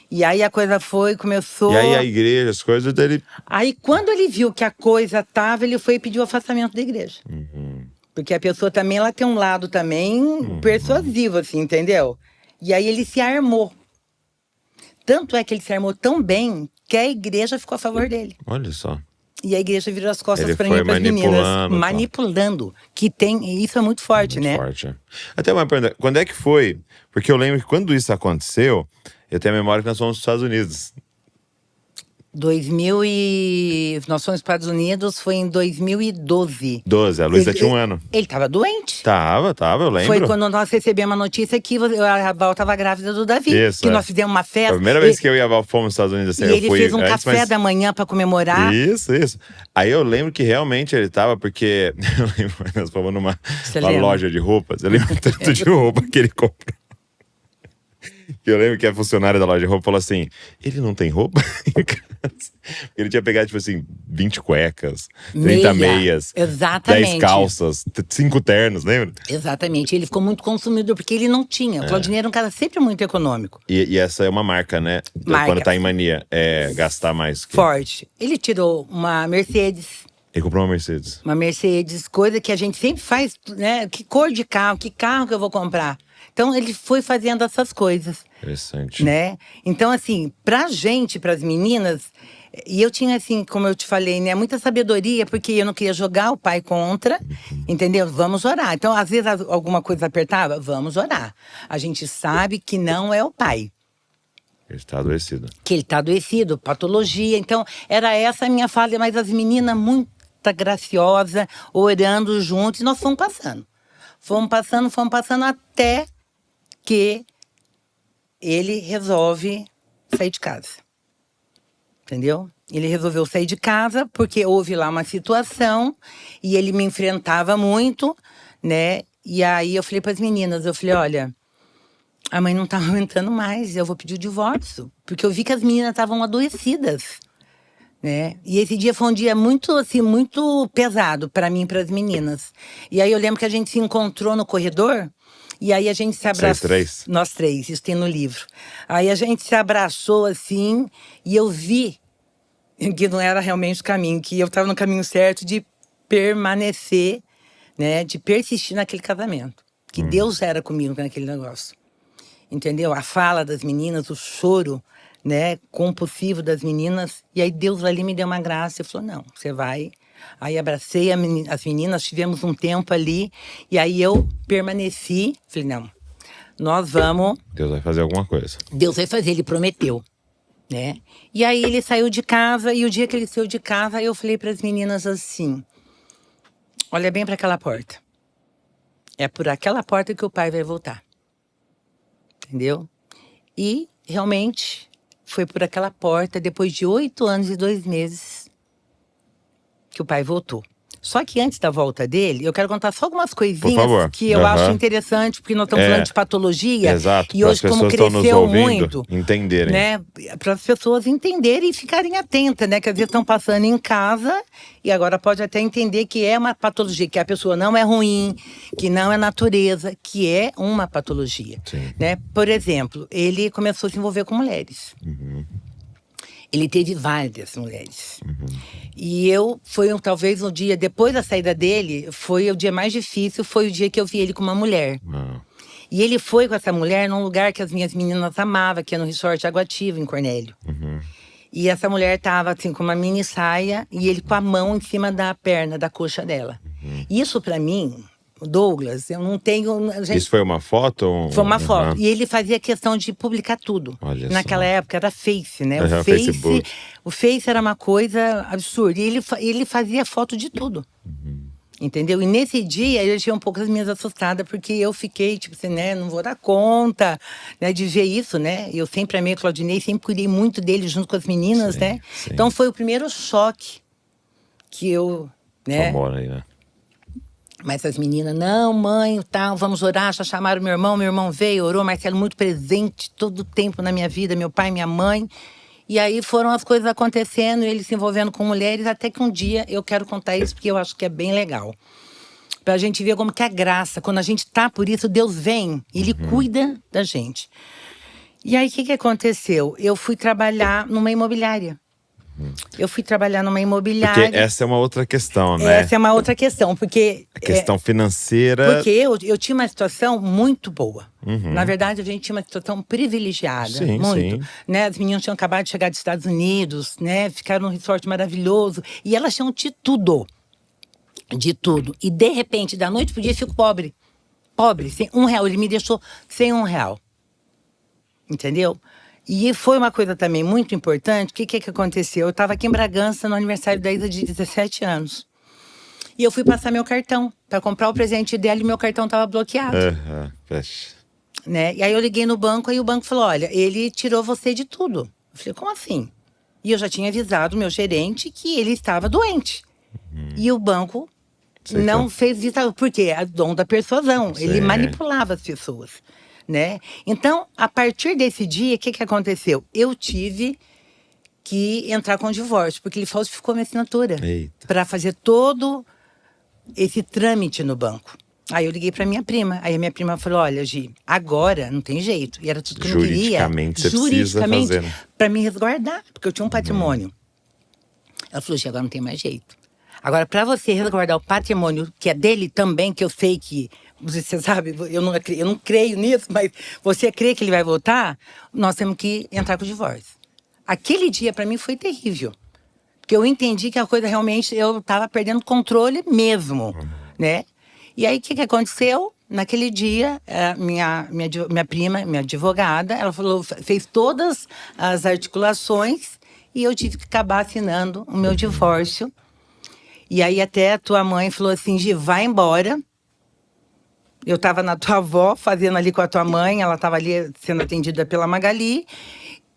E aí a coisa começou. E aí a igreja, as coisas dele. Aí quando ele viu que a coisa tava, ele foi pedir o afastamento da igreja. Porque a pessoa também, ela tem um lado também persuasivo, assim, entendeu? E aí ele se armou. Tanto é que ele se armou tão bem que a igreja ficou a favor dele. Olha só. E a igreja virou as costas Ele pra foi mim e pras meninas. manipulando, tá. Manipulando. Que tem. E isso é muito forte, né? Forte. É. Até uma pergunta, quando é que foi? Porque eu lembro que quando isso aconteceu, eu tenho a memória que nós fomos nos Estados Unidos. Nós fomos para os Estados Unidos, foi em 2012. 12, a Luísa tinha um ano. Ele tava doente. Tava, eu lembro. Foi quando nós recebemos a notícia que a Val estava grávida do Davi. Isso, que é. nós fizemos uma Foi festa. a primeira vez que eu e a Val fomos nos Estados Unidos. Assim, E eu ele fui fez um antes, café mas... da manhã para comemorar. Isso. Aí eu lembro que realmente ele tava, porque eu lembro, nós fomos numa loja de roupas. Eu lembro tanto de roupa que ele comprou. Eu lembro que a funcionária da loja de roupa falou assim: ele não tem roupa em casa? Porque ele tinha pegado, tipo assim, 20 cuecas, 30 meias, Exatamente. 10 calças, 5 ternos, lembra? Exatamente. Ele ficou muito consumidor, porque ele não tinha. O Claudinei era um cara sempre muito econômico. E essa é uma marca, né? Marca. Quando tá em mania, é gastar mais. Forte. Ele tirou uma Mercedes. Ele comprou uma Mercedes. Uma Mercedes, coisa que a gente sempre faz, né? Que cor de carro, que carro que eu vou comprar? Então, ele foi fazendo essas coisas. Interessante. Né? Então, assim, pra gente, pras meninas, e eu tinha, assim, como eu te falei, né? Muita sabedoria, porque eu não queria jogar o pai contra, entendeu? Vamos orar. Então, às vezes, alguma coisa apertava, vamos orar. A gente sabe que não é o pai. Ele está adoecido. Que ele tá adoecido, patologia. Então, era essa a minha fala, mas as meninas muito graciosa, orando juntos, e nós fomos passando. Fomos passando até que ele resolve sair de casa. Entendeu? Ele resolveu sair de casa porque houve lá uma situação e ele me enfrentava muito, né? E aí eu falei para as meninas, eu falei, olha, a mãe não tá aguentando mais, eu vou pedir o divórcio. Porque eu vi que as meninas estavam adoecidas. Né? E esse dia foi um dia muito, assim, muito pesado para mim e para as meninas. E aí eu lembro que a gente se encontrou no corredor e aí a gente se abraçou. Vocês 3? Nós 3, isso tem no livro. Aí a gente se abraçou assim e eu vi que não era realmente o caminho, que eu estava no caminho certo de permanecer, né? De persistir naquele casamento. Que Deus era comigo naquele negócio. Entendeu? A fala das meninas, o choro, né, compulsivo das meninas. E aí Deus ali me deu uma graça e falou, não, você vai. Aí abracei as meninas, tivemos um tempo ali. E aí eu permaneci. Falei, não, nós vamos. Deus vai fazer alguma coisa. Deus vai fazer, ele prometeu. Né? E aí ele saiu de casa. E o dia que ele saiu de casa, eu falei para as meninas assim, olha bem para aquela porta. É por aquela porta que o pai vai voltar. Entendeu? E realmente foi por aquela porta, depois de 8 anos e 2 meses, que o pai voltou. Só que antes da volta dele, eu quero contar só algumas Por coisinhas favor. que eu acho interessante, porque nós estamos falando de patologia. Exato, E hoje, como cresceu muito, entenderem. né? Para as pessoas entenderem e ficarem atentas, né? Que às vezes estão passando em casa e agora pode até entender que é uma patologia, que a pessoa não é ruim, que não é natureza, que é uma patologia. Sim. Né? Por exemplo, ele começou a se envolver com mulheres. Ele teve várias mulheres. E talvez o dia, depois da saída dele, foi o dia mais difícil, foi o dia que eu vi ele com uma mulher. E ele foi com essa mulher num lugar que as minhas meninas amavam, que é no Resort Aguativa, em Cornélio. E essa mulher tava assim, com uma mini saia, e ele com a mão em cima da perna, da coxa dela. Isso pra mim, Douglas, eu não tenho... Isso foi uma foto? Foi uma foto. E ele fazia questão de publicar tudo. Olha Naquela só. época era Face, né? Facebook. O Face era uma coisa absurda. E ele fazia foto de tudo. Entendeu? E nesse dia eu tinha um pouco as minhas assustadas, porque eu fiquei, tipo assim, né? Não vou dar conta, né, de ver isso, né? Eu sempre amei o Claudinei, sempre cuidei muito dele junto com as meninas, né? Sim. Então foi o primeiro choque que eu, né? Tomou aí, né? Mas as meninas, não, mãe, tal, vamos orar. Já chamaram meu irmão veio, orou. Marcelo muito presente todo o tempo na minha vida, meu pai, minha mãe. E aí foram as coisas acontecendo, ele se envolvendo com mulheres, até que um dia eu quero contar isso, porque eu acho que é bem legal. Pra gente ver como que é graça, quando a gente tá por isso, Deus vem, Ele cuida da gente. E aí, o que aconteceu? Eu fui trabalhar numa imobiliária. Porque essa é uma outra questão, né? Essa é uma outra questão, porque... A questão financeira... Porque eu tinha uma situação muito boa. Na verdade, a gente tinha uma situação privilegiada. Sim, muito. sim. Né? As meninas tinham acabado de chegar dos Estados Unidos, né? Ficaram num resort maravilhoso. E elas tinham de tudo. De tudo. E, de repente, da noite pro dia, eu fico pobre. Pobre, sem R$1. Ele me deixou sem R$1. Entendeu? E foi uma coisa também muito importante. O que aconteceu? Eu estava aqui em Bragança no aniversário da Isa de 17 anos. E eu fui passar meu cartão para comprar o presente dela e meu cartão estava bloqueado. Né? E aí eu liguei no banco e o banco falou, olha, ele tirou você de tudo. Eu falei, como assim? E eu já tinha avisado o meu gerente que ele estava doente. E o banco não fez isso, porque é dom da persuasão. Ele manipulava as pessoas. Né? Então, a partir desse dia, o que aconteceu? Eu tive que entrar com o divórcio, porque ele falsificou minha assinatura para fazer todo esse trâmite no banco. Aí eu liguei para minha prima. Aí a minha prima falou, olha, Gi, agora não tem jeito. E era tudo que eu não queria. Juridicamente, você precisa fazer. Para me resguardar, porque eu tinha um patrimônio. Ela falou, Gi, agora não tem mais jeito. Agora, para você resguardar o patrimônio que é dele também, que eu sei que... Você sabe, eu não creio nisso, mas você crê que ele vai voltar? Nós temos que entrar com o divórcio. Aquele dia, para mim, foi terrível. Porque eu entendi que a coisa realmente... Eu estava perdendo controle mesmo, né? E aí, o que aconteceu? Naquele dia, minha prima, minha advogada, ela falou, fez todas as articulações e eu tive que acabar assinando o meu divórcio. E aí, até a tua mãe falou assim, Gi, vai embora. Eu estava na tua avó, fazendo ali com a tua mãe, ela estava ali sendo atendida pela Magali,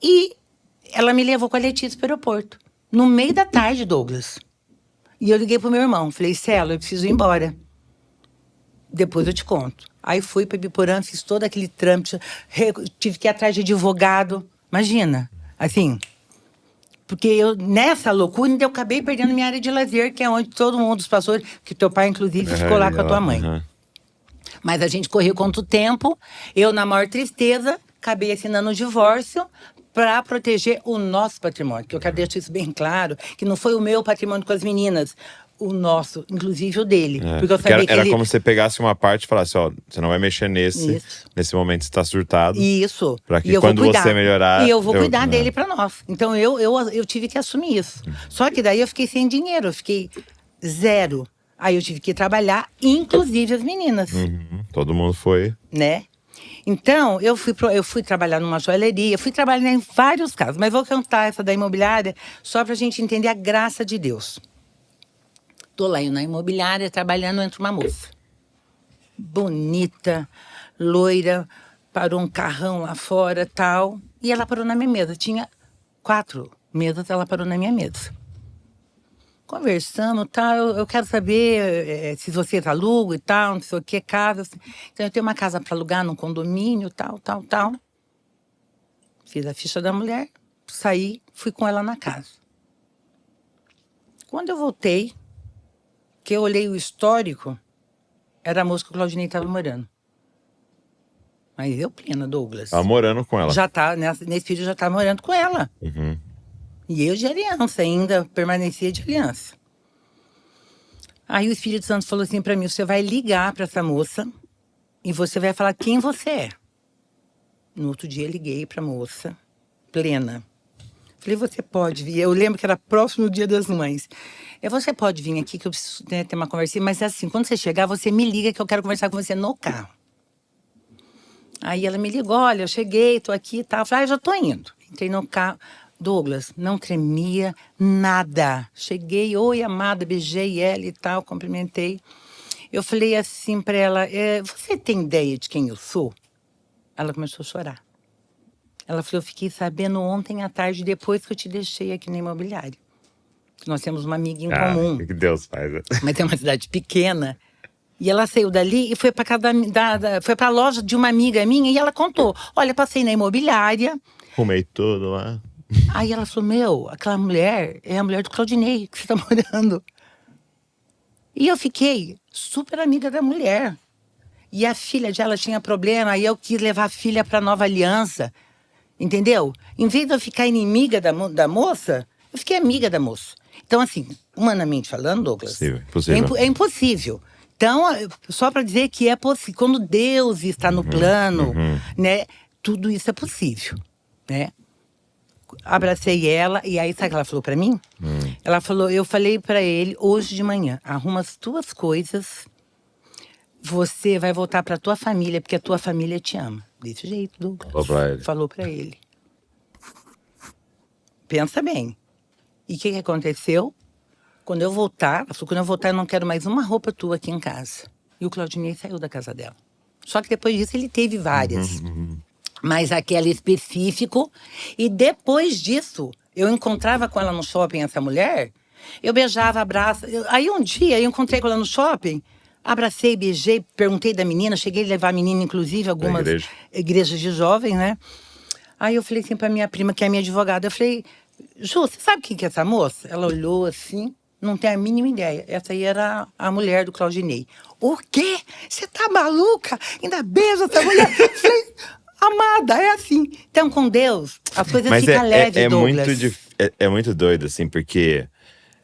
e ela me levou com a Letícia para o aeroporto. No meio da tarde, Douglas. E eu liguei pro meu irmão, falei, Celo, eu preciso ir embora. Depois eu te conto. Aí fui para Ibiporã, fiz todo aquele trâmite, tive que ir atrás de advogado. Imagina, assim... Porque eu, nessa loucura, eu acabei perdendo minha área de lazer, que é onde todo mundo passou, que teu pai, inclusive, ficou lá com a tua mãe. Mas a gente correu contra o tempo. Eu, na maior tristeza, acabei assinando o divórcio para proteger o nosso patrimônio. Que eu quero deixar isso bem claro, que não foi o meu patrimônio com as meninas, o nosso, inclusive o dele. Porque eu sabia era como se você pegasse uma parte e falasse, ó, você não vai mexer nesse momento você está surtado. Isso. Para que quando você melhorar... E eu vou cuidar dele para nós. Então eu tive que assumir isso. Só que daí eu fiquei sem dinheiro, eu fiquei zero. Aí eu tive que trabalhar, inclusive as meninas. Todo mundo foi. Né? Então, eu fui trabalhar numa joalheria, fui trabalhar em vários casos. Mas vou contar essa da imobiliária só pra gente entender a graça de Deus. Tô lá na imobiliária, trabalhando, entra uma moça. Bonita, loira, parou um carrão lá fora, tal. E ela parou na minha mesa. Tinha 4 mesas, ela parou na minha mesa. Conversamos, tal, eu quero saber se vocês alugam e tal, não sei o que, casa. Então, eu tenho uma casa para alugar num condomínio, tal. Fiz a ficha da mulher, saí, fui com ela na casa. Quando eu voltei, que eu olhei o histórico, era a moça que o Claudinei estava morando. Mas eu plena, Douglas. Tava morando com ela. Já tá, nesse período já tá morando com ela. Uhum. E eu de aliança, ainda permanecia de aliança. Aí o Espírito Santo falou assim pra mim, você vai ligar pra essa moça e você vai falar quem você é. No outro dia eu liguei pra moça, plena. Falei, você pode vir. Eu lembro que era próximo do Dia das Mães. Você pode vir aqui que eu preciso ter uma conversinha. Mas assim, quando você chegar, você me liga que eu quero conversar com você no carro. Aí ela me ligou, olha, eu cheguei, tô aqui e tal. Eu falei, eu já tô indo. Entrei no carro. Douglas, não tremia nada. Cheguei, oi, amada, beijei ela e tal, cumprimentei. Eu falei assim pra ela, você tem ideia de quem eu sou? Ela começou a chorar. Ela falou, eu fiquei sabendo ontem à tarde, depois que eu te deixei aqui na imobiliária. Nós temos uma amiga em comum. O que Deus faz, né? Mas é uma cidade pequena. E ela saiu dali e foi para casa foi para a loja de uma amiga minha e ela contou. Olha, passei na imobiliária. Arrumei tudo lá. Aí ela falou, aquela mulher é a mulher do Claudinei, que você tá morando. E eu fiquei super amiga da mulher. E a filha dela tinha problema, aí eu quis levar a filha para Nova Aliança. Entendeu? Em vez de eu ficar inimiga da moça, eu fiquei amiga da moça. Então, assim, humanamente falando, Douglas, Impossível. é impossível. Então, só para dizer que é possível. Quando Deus está no plano, né? Tudo isso é possível, né? Abracei ela, e aí sabe o que ela falou para mim? Ela falou, eu falei para ele, hoje de manhã, arruma as tuas coisas, você vai voltar para tua família, porque a tua família te ama. Desse jeito, Douglas. Falou pra ele. Pensa bem. E o que aconteceu? Quando eu voltar, ela falou, quando eu voltar, eu não quero mais uma roupa tua aqui em casa. E o Claudinei saiu da casa dela. Só que depois disso ele teve várias. Mas aquela específico. E depois disso, eu encontrava com ela no shopping, essa mulher. Eu beijava, abraço. Aí um dia eu encontrei com ela no shopping. Abracei, beijei, perguntei da menina. Cheguei a levar a menina, inclusive, algumas igrejas de jovens, né? Aí eu falei assim pra minha prima, que é minha advogada. Eu falei, Ju, você sabe quem que é essa moça? Ela olhou assim, não tem a mínima ideia. Essa aí era a mulher do Claudinei. O quê? Você tá maluca? Ainda beija essa mulher? Eu falei, amada, é assim. Então, com Deus, as coisas ficam leves, Douglas. É muito doido, assim, porque,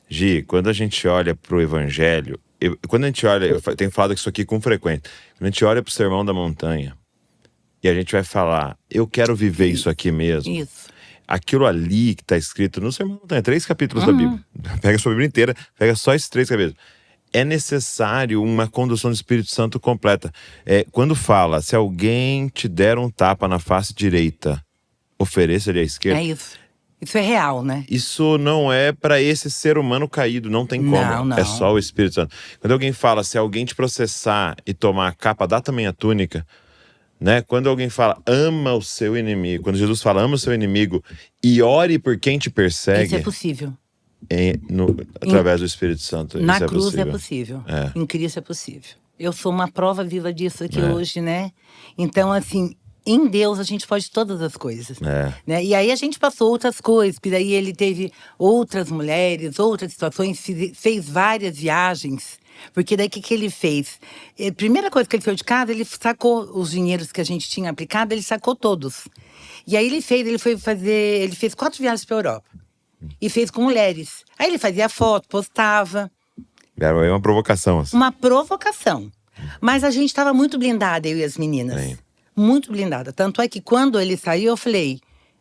Gi, quando a gente olha pro evangelho, quando a gente olha, eu tenho falado isso aqui com frequência, quando a gente olha pro Sermão da Montanha, e a gente vai falar, eu quero viver isso aqui mesmo. Isso. Aquilo ali que tá escrito no Sermão da Montanha, 3 capítulos da Bíblia. Pega a sua Bíblia inteira, pega só esses 3 capítulos. É necessário uma condução do Espírito Santo completa. Quando fala, se alguém te der um tapa na face direita, ofereça-lhe a esquerda. É isso. Isso é real, né? Isso não é para esse ser humano caído, não tem como. Não. É só o Espírito Santo. Quando alguém fala, se alguém te processar e tomar a capa, dá também a túnica, né? Quando alguém fala, ama o seu inimigo, quando Jesus fala, ama o seu inimigo e ore por quem te persegue. Isso é possível. Através do Espírito Santo. Na isso cruz é possível. Em Cristo é possível. Eu sou uma prova viva disso aqui hoje, né? Então, assim, em Deus a gente pode todas as coisas. Né? E aí a gente passou outras coisas, porque daí ele teve outras mulheres, outras situações, fez várias viagens. Porque daí o que ele fez? A primeira coisa que ele fez de casa, ele sacou os dinheiros que a gente tinha aplicado, ele sacou todos. E aí ele fez 4 viagens para a Europa. E fez com mulheres. Aí ele fazia foto, postava. Era uma provocação. Assim. Uma provocação. Mas a gente estava muito blindada, eu e as meninas. Sim. Muito blindada. Tanto é que quando ele saiu, eu falei,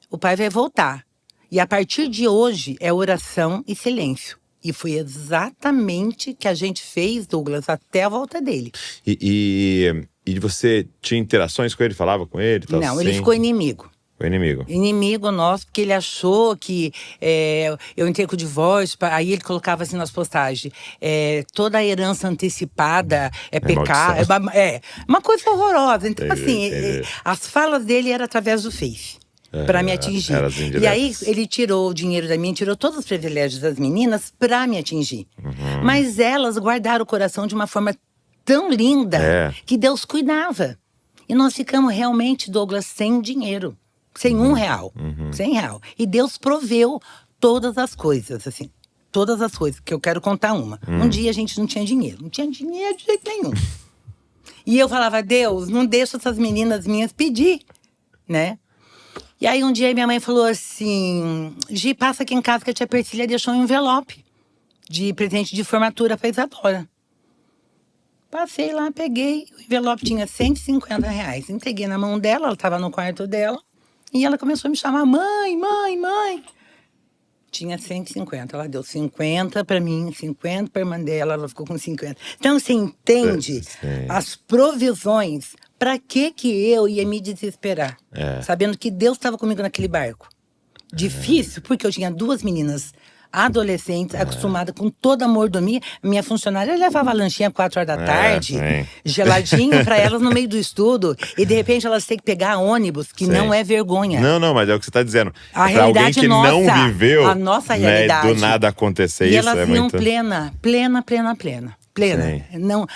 o pai vai voltar. E a partir de hoje é oração e silêncio. E foi exatamente o que a gente fez, Douglas, até a volta dele. E você tinha interações com ele? Falava com ele? Tal, não, ele ficou inimigo. Foi inimigo. Inimigo nosso, porque ele achou que eu entrei com o divórcio, aí ele colocava assim nas postagens, toda a herança antecipada é pecado, uma coisa horrorosa. Então, entendi. As falas dele eram através do Face. Pra me atingir. eras E indiretas. aí, ele tirou o dinheiro da minha, tirou todos os privilégios das meninas pra me atingir. Mas elas guardaram o coração de uma forma tão linda que Deus cuidava. E nós ficamos realmente, Douglas, sem dinheiro. Sem R$1. Sem real. E Deus proveu todas as coisas, assim. Todas as coisas, que eu quero contar uma. Um dia a gente não tinha dinheiro. Não tinha dinheiro de jeito nenhum. E eu falava, Deus, não deixa essas meninas minhas pedir, né? E aí um dia minha mãe falou assim, Gi, passa aqui em casa que a tia Persília deixou um envelope de presente de formatura pra Isadora. Passei lá, peguei, o envelope tinha R$150. Entreguei na mão dela, ela estava no quarto dela. E ela começou a me chamar, mãe, mãe, mãe. Tinha 150, ela deu 50 para mim, 50 para a irmã dela, ela ficou com 50. Então você entende as provisões. Para que eu ia me desesperar? Sabendo que Deus estava comigo naquele barco. Difícil, porque eu tinha 2 meninas adolescentes, acostumadas com toda a mordomia. Minha funcionária levava lanchinha às 4 horas da tarde, geladinho para elas no meio do estudo. E de repente elas têm que pegar ônibus, que não é vergonha. Não, mas é o que você está dizendo. A pra alguém realidade que nossa, não viveu, a nossa realidade. Do nada acontecer e isso. Elas iam muito... plena. Sim. Não,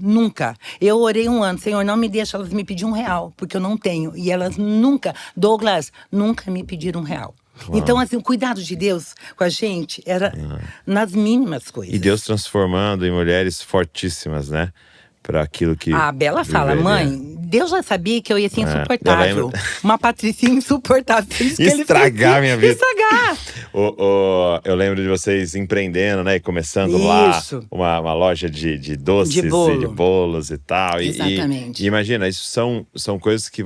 nunca. Eu orei 1 ano, Senhor, não me deixa elas me pedir R$1, porque eu não tenho. E elas nunca, Douglas, nunca me pediram R$1. Então, assim, o cuidado de Deus com a gente era nas mínimas coisas. E Deus transformando em mulheres fortíssimas, né? Para aquilo que. A Bela fala, mãe, Deus já sabia que eu ia ser insuportável. Eu uma patricinha insuportável. Estragar minha vida. Estragar. Eu lembro de vocês empreendendo, né? E começando lá uma loja de doces e de bolos e tal. Exatamente. E imagina, isso são coisas que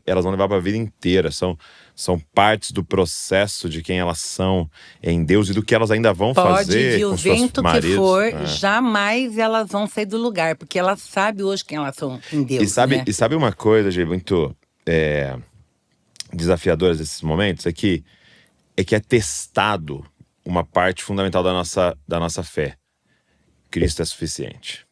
elas vão levar para a vida inteira. São partes do processo de quem elas são em Deus e do que elas ainda vão fazer com seus maridos. Pode vir o vento que for, jamais elas vão sair do lugar, porque elas sabem hoje quem elas são em Deus. E sabe uma coisa, Gi, muito desafiadora desses momentos? É que é testado uma parte fundamental da nossa fé. Cristo é suficiente.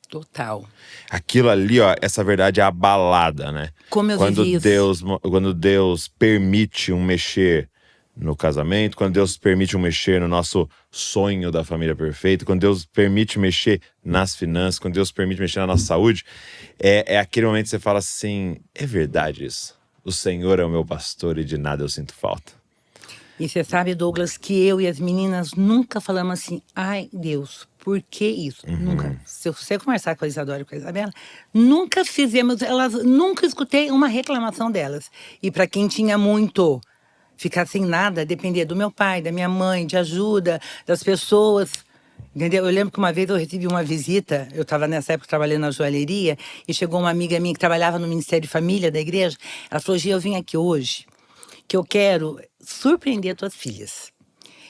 Total. Aquilo ali, essa verdade é abalada, né? Como eu vivi isso. Quando Deus permite um mexer no casamento, quando Deus permite um mexer no nosso sonho da família perfeita, quando Deus permite mexer nas finanças, quando Deus permite mexer na nossa saúde, é aquele momento que você fala assim, é verdade isso. O Senhor é o meu pastor e de nada eu sinto falta. E você sabe, Douglas, que eu e as meninas nunca falamos assim, ai, Deus, por que isso? Nunca. Se você conversar com a Isadora e com a Isabela, nunca fizemos, nunca escutei uma reclamação delas. E para quem tinha muito, ficar sem nada, depender do meu pai, da minha mãe, de ajuda, das pessoas. Entendeu? Eu lembro que uma vez eu recebi uma visita, eu estava nessa época trabalhando na joalheria, e chegou uma amiga minha que trabalhava no Ministério de Família da igreja. Ela falou, Gi, eu vim aqui hoje, que eu quero surpreender tuas filhas.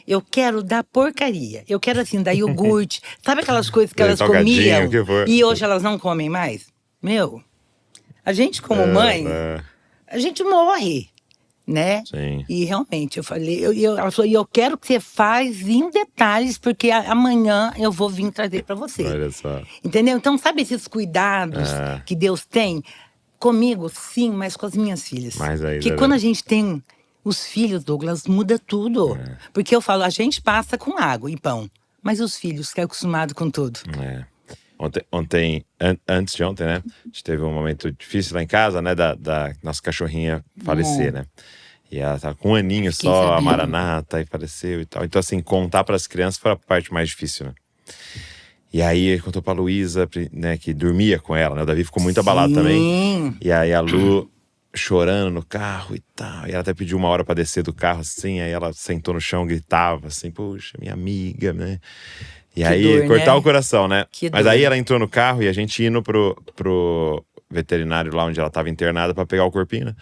Eu quero dar porcaria. Eu quero, assim, dar iogurte. Sabe aquelas coisas que elas comiam e hoje elas não comem mais? Meu, a gente como mãe, a gente morre, né? Sim. E realmente, eu falei, ela falou, eu quero que você faz em detalhes, porque amanhã eu vou vir trazer pra você. Olha só. Entendeu? Então, sabe esses cuidados que Deus tem? Comigo, sim, mas com as minhas filhas. Mas aí, porque quando a gente tem os filhos, Douglas, muda tudo. Porque eu falo, a gente passa com água e pão. Mas os filhos, que é acostumado com tudo. Antes de ontem, né? A gente teve um momento difícil lá em casa, né? Da nossa cachorrinha falecer, né? E ela tava com 1 aninho só, a Maranata, e faleceu e tal. Então, assim, contar para as crianças foi a parte mais difícil, né? E aí, ele contou pra Luísa, né? Que dormia com ela, né? O Davi ficou muito abalado também. E aí, a Lu chorando no carro e tal. E ela até pediu 1 hora pra descer do carro, assim. Aí ela sentou no chão, gritava assim, puxa, minha amiga, né? E aí, dor, cortar né? o coração, né? Mas dor. aí ela entrou no carro e a gente indo pro veterinário lá onde ela tava internada pra pegar o corpinho, né?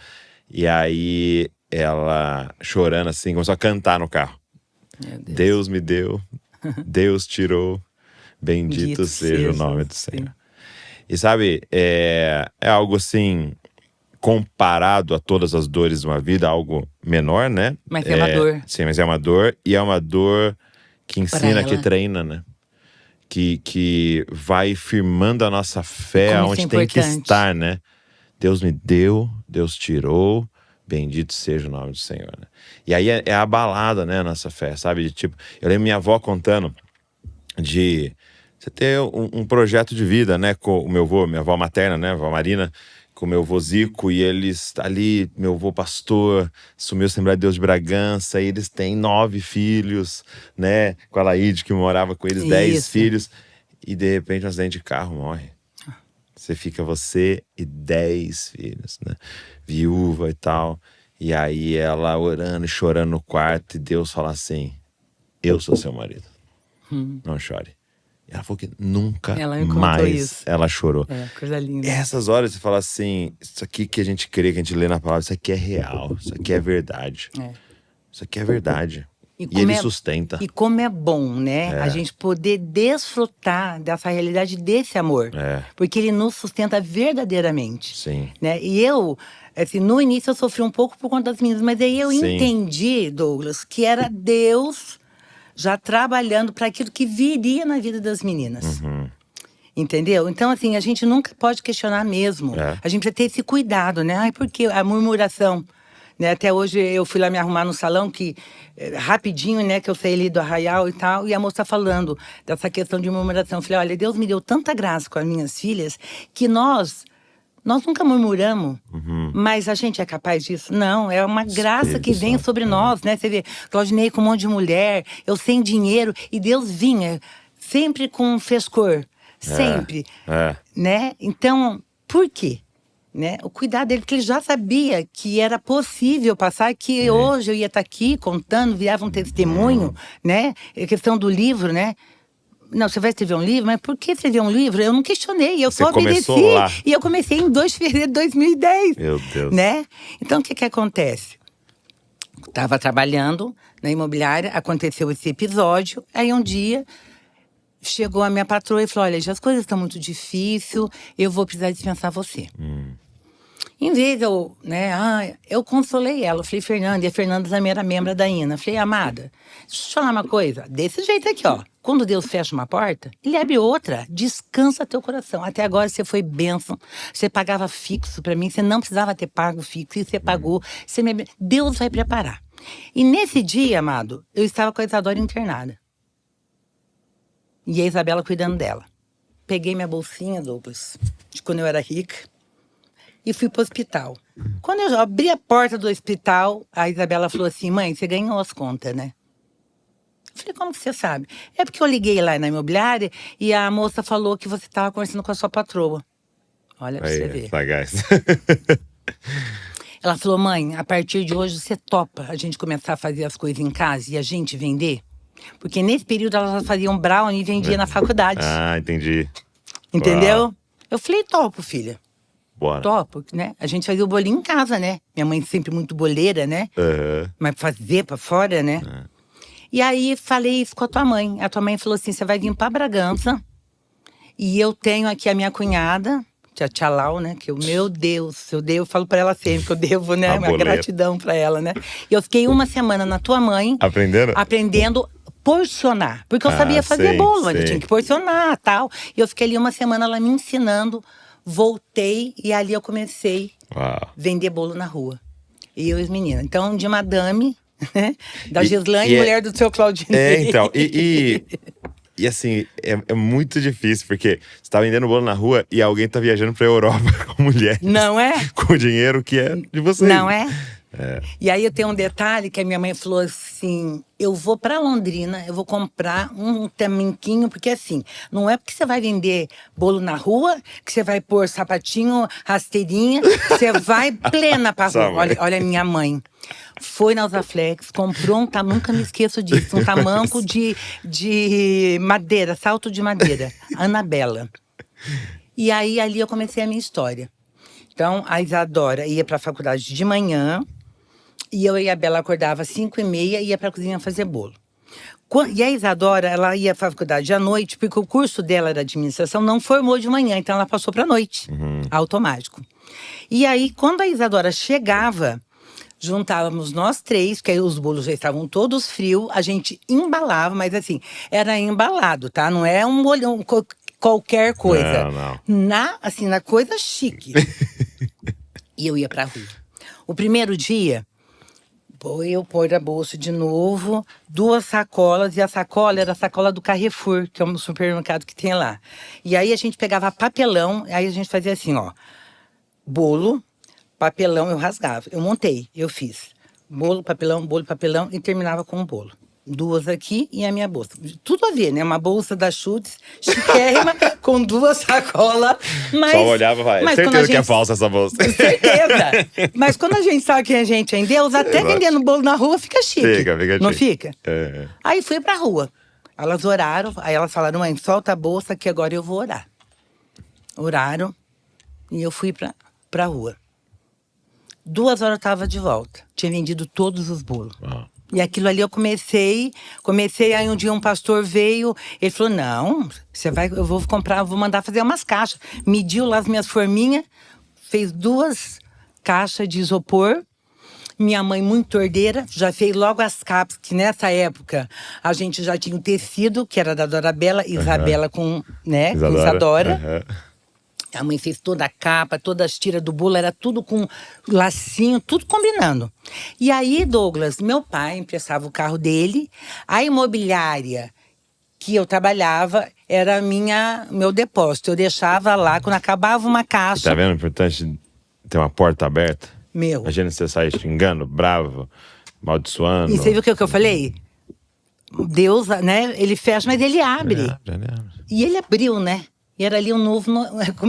E aí, ela chorando assim, começou a cantar no carro. Deus me deu, Deus tirou, bendito seja o nome do Senhor. E sabe, é algo assim, comparado a todas as dores de uma vida, algo menor, né? Mas é uma dor. Sim, mas é uma dor. E é uma dor que ensina, que treina, né? Que vai firmando a nossa fé onde tem que estar, né? Deus me deu, Deus tirou, Bendito seja o nome do Senhor, né? E aí é abalada, né, a nossa fé, sabe? Tipo, eu lembro minha avó contando de você ter um projeto de vida, né, com o meu avô, minha avó materna, né, a avó Marina, com o meu avô Zico, e eles ali, meu avô pastor, assumiu a Assembleia de Deus de Bragança, e eles têm 9 filhos, né, com a Laíde, que morava com eles, 10 filhos, e de repente um acidente de carro morre. Você fica você e 10 filhos, né? Viúva e tal. E aí ela orando e chorando no quarto. E Deus fala assim: eu sou seu marido. Não chore. E ela falou que nunca mais ela chorou. Coisa linda. Essas horas você fala assim: isso aqui que a gente crê, que a gente lê na palavra, isso aqui é real. Isso aqui é verdade. Isso aqui é verdade. E ele sustenta. E como é bom, né? A gente poder desfrutar dessa realidade, desse amor. Porque ele nos sustenta verdadeiramente. Sim. Né? E eu, assim, no início eu sofri um pouco por conta das meninas, mas aí eu entendi, Douglas, que era Deus já trabalhando para aquilo que viria na vida das meninas. Entendeu? Então, assim, a gente nunca pode questionar mesmo. A gente precisa ter esse cuidado, né? Ai, por que a murmuração? Né? Até hoje eu fui lá me arrumar no salão, que rapidinho, né, que eu saí ali do Arraial e tal, e a moça falando dessa questão de murmuração. Eu falei, olha, Deus me deu tanta graça com as minhas filhas que nós nunca murmuramos, mas a gente é capaz disso? Não, é uma graça que vem sobre nós, né? Você vê, Claudinei com um monte de mulher, eu sem dinheiro, e Deus vinha sempre com frescor, sempre, né? Então, por quê? Né? O cuidado dele, porque ele já sabia que era possível passar, que hoje eu ia estar aqui contando, virava um testemunho, né? A questão do livro, né? Não, você vai escrever um livro, mas por que escrever um livro? Eu não questionei, eu só obedeci. E eu comecei em 2 de fevereiro de 2010. Meu Deus. Né? Então, o que acontece? Estava trabalhando na imobiliária, aconteceu esse episódio, aí um dia chegou a minha patroa e falou, olha, já as coisas estão muito difíceis, eu vou precisar dispensar você. Em vez de eu, né, eu consolei ela. Eu falei, Fernanda, e a Fernanda também era membro da INA. Eu falei, amada, deixa eu te falar uma coisa. Desse jeito aqui, ó. Quando Deus fecha uma porta, ele abre outra. Descansa teu coração. Até agora você foi bênção. Você pagava fixo pra mim. Você não precisava ter pago fixo. E você pagou. Deus vai preparar. E nesse dia, amado, eu estava com a Isadora internada. E a Isabela cuidando dela. Peguei minha bolsinha, Douglas, de quando eu era rica. E fui pro hospital. Quando eu abri a porta do hospital, a Isabela falou assim, mãe, você ganhou as contas, né? Eu falei, como que você sabe? É porque eu liguei lá na imobiliária e a moça falou que você estava conversando com a sua patroa. Olha pra você ver. Sagaz. Ela falou, mãe, a partir de hoje você topa a gente começar a fazer as coisas em casa e a gente vender? Porque nesse período elas faziam brownie e vendiam na faculdade. Ah, entendi. Entendeu? Uau. Eu falei, topo, filha. Bora. Topo, né? A gente fazia o bolinho em casa, né? Minha mãe sempre muito boleira, né? Mas fazer pra fora, né? E aí falei isso com a tua mãe. A tua mãe falou assim, você vai vir pra Bragança. E eu tenho aqui a minha cunhada, tia Lau, né? Que meu Deus, eu falo pra ela sempre que eu devo, né? Uma gratidão pra ela, né? E eu fiquei uma semana na tua mãe. Aprendendo porcionar. Porque eu sabia fazer bolo, mas eu tinha que porcionar e tal. E eu fiquei ali uma semana, ela me ensinando. Voltei e ali eu comecei a vender bolo na rua. E eu e as meninas. Então, de madame, né? Da Gislaine, mulher do seu Claudinei. Então, e assim, é muito difícil, porque você tá vendendo bolo na rua e alguém tá viajando pra Europa com mulheres. Não é? Com o dinheiro que é de vocês. Não é? E aí eu tenho um detalhe que a minha mãe falou assim, eu vou pra Londrina, eu vou comprar um tamanquinho, porque assim, não é porque você vai vender bolo na rua, que você vai pôr sapatinho, rasteirinha, você vai plena pra rua. Olha a minha mãe. Foi na Usaflex, comprou um tamanco, nunca me esqueço disso, um tamanco de madeira, salto de madeira, Anabela. E aí ali eu comecei a minha história. Então a Isadora ia pra faculdade de manhã, e eu e a Bela acordava às 5h30 e ia pra cozinha fazer bolo. E a Isadora, ela ia pra faculdade à noite, porque o curso dela era administração, não formou de manhã, então ela passou pra noite, automático. E aí, quando a Isadora chegava, juntávamos nós 3, porque aí os bolos já estavam todos frios, a gente embalava, mas assim, era embalado, tá? Não é um bolhão, qualquer coisa. Não. Na coisa chique. E eu ia pra rua. O primeiro dia, eu pôr a bolsa de novo, 2 sacolas, e a sacola era a sacola do Carrefour, que é um supermercado que tem lá. E aí a gente pegava papelão, aí a gente fazia assim, ó, bolo, papelão, eu rasgava, eu montei, eu fiz. Bolo, papelão, e terminava com um bolo. 2 aqui e a minha bolsa. Tudo a ver, né? Uma bolsa da Schutz, chiquérrima, com 2 sacolas. Mas, só olhava e falava, certeza que é falsa essa bolsa. Certeza. Mas quando a gente sabe que a gente é em Deus, até vendendo bolo na rua fica chique. Fica não chique. fica? É. Aí fui pra rua. Elas oraram, aí elas falaram, mãe, solta a bolsa que agora eu vou orar. Oraram e eu fui pra rua. 2 horas eu tava de volta. Tinha vendido todos os bolos. Uau. E aquilo ali eu comecei, aí um dia um pastor veio, ele falou, não, eu vou comprar, vou mandar fazer umas caixas. Mediu lá as minhas forminhas, fez 2 caixas de isopor. Minha mãe, muito ordeira, já fez logo as capas, que nessa época a gente já tinha o tecido, que era da Dora Bela, Isabela com Isadora. A mãe fez toda a capa, todas as tiras do bolo, era tudo com lacinho, tudo combinando. E aí, Douglas, meu pai emprestava o carro dele, a imobiliária que eu trabalhava era meu depósito. Eu deixava lá, quando acabava uma caixa... Tá vendo? É importante ter uma porta aberta. Imagina você sair xingando, bravo, amaldiçoando. E você viu o que eu falei? Deus, né? Ele fecha, mas ele abre. Ele abre. E ele abriu, né? E era ali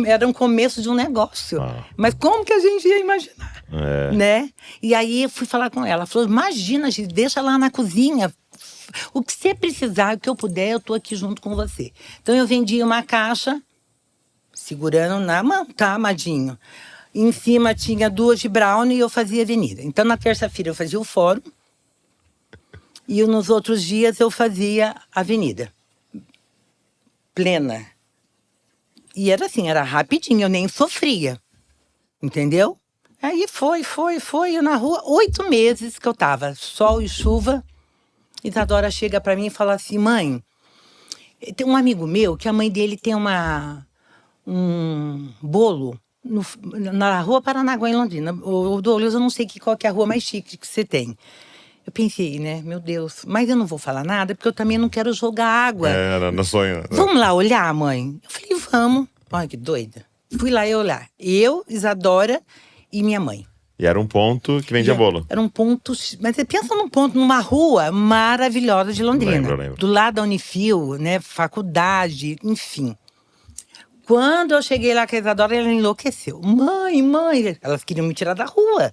era um começo de um negócio. Mas como que a gente ia imaginar? Né? E aí eu fui falar com ela. Ela falou, imagina, gente, deixa lá na cozinha. O que você precisar, o que eu puder, eu tô aqui junto com você. Então eu vendia uma caixa, segurando na mão, tá, amadinho? Em cima tinha 2 de brownie e eu fazia avenida. Então na terça-feira eu fazia o fórum. E nos outros dias eu fazia avenida. Plena. E era assim, era rapidinho, eu nem sofria. Entendeu? Aí foi, eu na rua, 8 meses que eu tava, sol e chuva. Isadora chega pra mim e fala assim, mãe, tem um amigo meu que a mãe dele tem um bolo na rua Paranaguá, em Londrina. O Douglas, eu não sei qual que é a rua mais chique que você tem. Eu pensei, né, meu Deus, mas eu não vou falar nada, porque eu também não quero jogar água. Era no sonho. Vamos lá olhar, mãe? Eu falei, vamos. Olha que doida. Fui lá olhar. Eu, Isadora e minha mãe. E era um ponto que vendia bolo. Era um ponto, mas você pensa num ponto, numa rua maravilhosa de Londrina. Lembro. Do lado da Unifil, né, faculdade, enfim. Quando eu cheguei lá com a Isadora, ela enlouqueceu. Mãe, elas queriam me tirar da rua,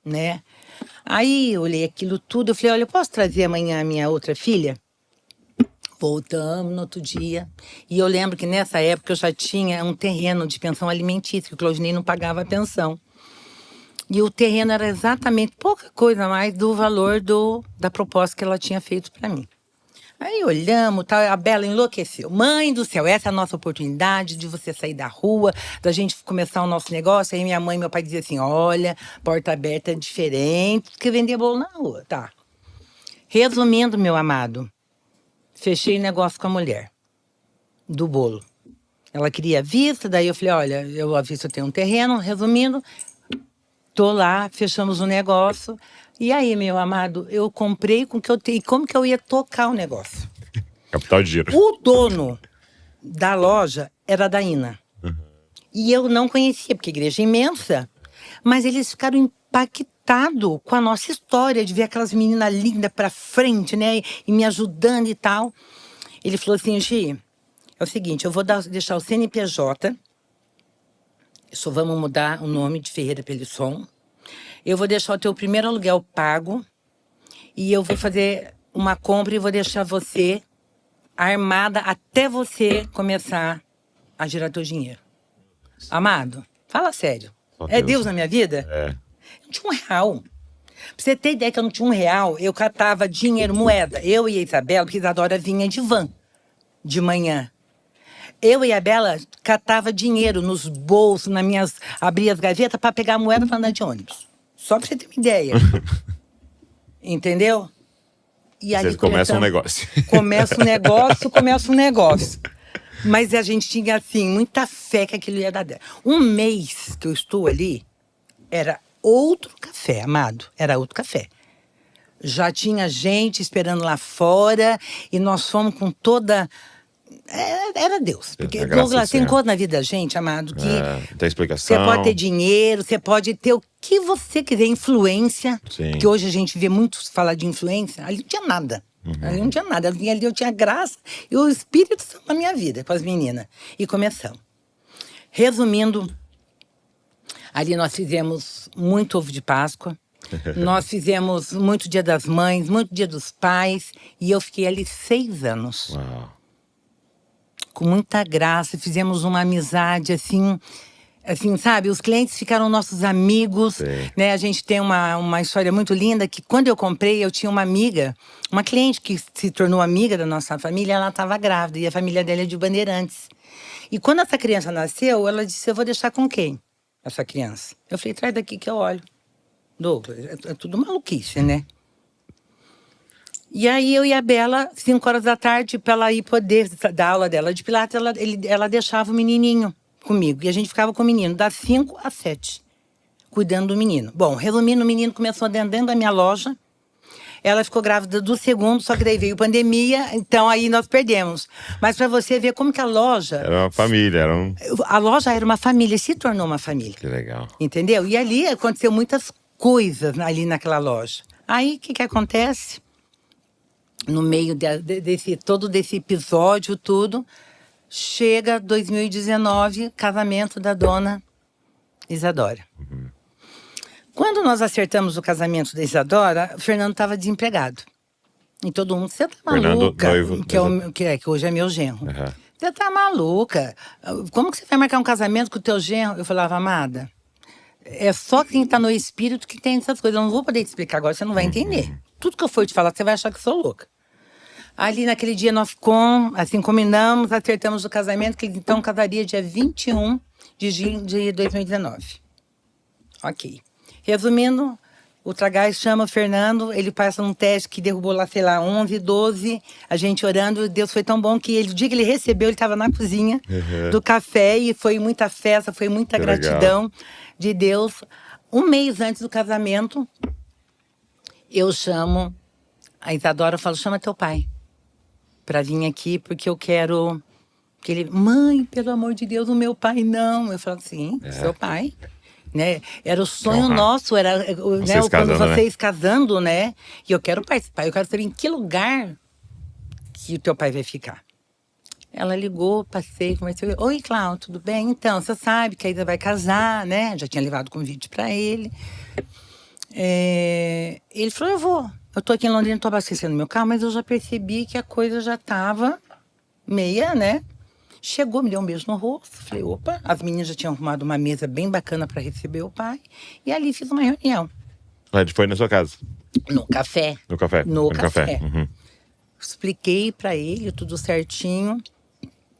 né? Aí eu olhei aquilo tudo, eu falei, olha, eu posso trazer amanhã a minha outra filha? Voltamos no outro dia. E eu lembro que nessa época eu já tinha um terreno de pensão alimentícia, que o Claudinei não pagava a pensão. E o terreno era exatamente pouca coisa mais do valor da proposta que ela tinha feito para mim. Aí olhamos, tal, a Bela enlouqueceu. Mãe do céu, essa é a nossa oportunidade de você sair da rua, da gente começar o nosso negócio. Aí minha mãe e meu pai diziam assim, olha, porta aberta é diferente do que vender bolo na rua, tá? Resumindo, meu amado, fechei negócio com a mulher do bolo. Ela queria a vista, daí eu falei, olha, a vista eu tenho um terreno, resumindo, tô lá, fechamos o negócio. E aí, meu amado, eu comprei com o que eu tenho. Como que eu ia tocar o negócio? Capital de giro. O dono da loja era da Ina. E eu não conhecia, porque a igreja é imensa. Mas eles ficaram impactados com a nossa história, de ver aquelas meninas lindas pra frente, né? E me ajudando e tal. Ele falou assim, Gi, é o seguinte, eu vou deixar o CNPJ. Só vamos mudar o nome de Ferreira Pelisson. Eu vou deixar o teu primeiro aluguel pago e eu vou fazer uma compra e vou deixar você armada até você começar a girar teu dinheiro. Amado, fala sério. É Deus na minha vida? É. Eu não tinha R$1. Pra você ter ideia que eu não tinha R$1, eu catava dinheiro, moeda. Eu e a Isabela, porque a Isadora vinha de van de manhã. Eu e a Bela catava dinheiro nos bolsos, abria as gavetas para pegar a moeda para andar de ônibus. Só pra você ter uma ideia. Entendeu? E aí você começa um negócio. Começa um negócio. Mas a gente tinha, assim, muita fé que aquilo ia dar. Um mês que eu estou ali, era outro café, amado. Era outro café. Já tinha gente esperando lá fora e nós fomos com toda... Era Deus. Porque Douglas, tem coisa na vida da gente, amado, que tem explicação. Você pode ter dinheiro, você pode ter o que você quiser, influência. Sim. Que hoje a gente vê muitos falar de influência. Ali não tinha nada. Ali não tinha nada. Ali eu tinha graça e o Espírito Santo na minha vida, com as meninas. E começamos. Resumindo, ali nós fizemos muito ovo de Páscoa. Nós fizemos muito Dia das Mães, muito Dia dos Pais. E eu fiquei ali 6 anos. Uau. Com muita graça, fizemos uma amizade, assim, sabe? Os clientes ficaram nossos amigos, né? A gente tem uma história muito linda, que quando eu comprei, eu tinha uma amiga, uma cliente que se tornou amiga da nossa família, ela estava grávida, e a família dela é de Bandeirantes. E quando essa criança nasceu, ela disse, eu vou deixar com quem? Essa criança. Eu falei, traz daqui que eu olho. Douglas, é tudo maluquice, né? E aí eu e a Bela, 5 horas da tarde, para ela ir poder dar aula dela de Pilates, ela deixava o menininho comigo. E a gente ficava com o menino, das 5 às 7, cuidando do menino. Bom, resumindo, o menino começou dentro da minha loja. Ela ficou grávida do segundo, só que daí veio pandemia, então aí nós perdemos. Mas para você ver como que a loja... Era uma família, A loja era uma família, se tornou uma família. Que legal. Entendeu? E ali aconteceu muitas coisas ali naquela loja. Aí, o que acontece? No meio todo desse episódio, tudo, chega 2019, casamento da dona Isadora. Quando nós acertamos o casamento da Isadora, o Fernando estava desempregado. E todo mundo, você tá maluca? Noivo, que hoje é meu genro. Você tá maluca? Como que você vai marcar um casamento com o teu genro? Eu falava, amada, é só quem tá no espírito que tem essas coisas. Eu não vou poder te explicar agora, você não vai entender. Tudo que eu for te falar, você vai achar que sou louca. Ali naquele dia nós combinamos, acertamos o casamento, que ele então casaria dia 21 de junho de 2019. Ok. Resumindo, o Tragás chama o Fernando, ele passa um teste que derrubou lá, sei lá, 11, 12, a gente orando, Deus foi tão bom que ele, o dia que ele recebeu, ele estava na cozinha do café e foi muita festa, foi muita gratidão de Deus. Um mês antes do casamento, eu chamo a Isadora, eu falo, chama teu pai pra vir aqui, porque eu quero... que ele, mãe, pelo amor de Deus, o meu pai não. Eu falo, sim, seu pai. Né? Era o sonho nosso, era vocês quando vocês casando, né? E eu quero participar, eu quero saber em que lugar que o teu pai vai ficar. Ela ligou, passei, conversei. Oi, Cláudio, tudo bem? Então, você sabe que a Isa vai casar, né? Já tinha levado o convite pra ele. Ele falou, eu vou. Eu tô aqui em Londrina, tô abastecendo meu carro, mas eu já percebi que a coisa já tava meia, né? Chegou, me deu um beijo no rosto. Falei, opa. As meninas já tinham arrumado uma mesa bem bacana para receber o pai. E ali fiz uma reunião. Foi na sua casa? No café. No café? No café. Expliquei para ele tudo certinho.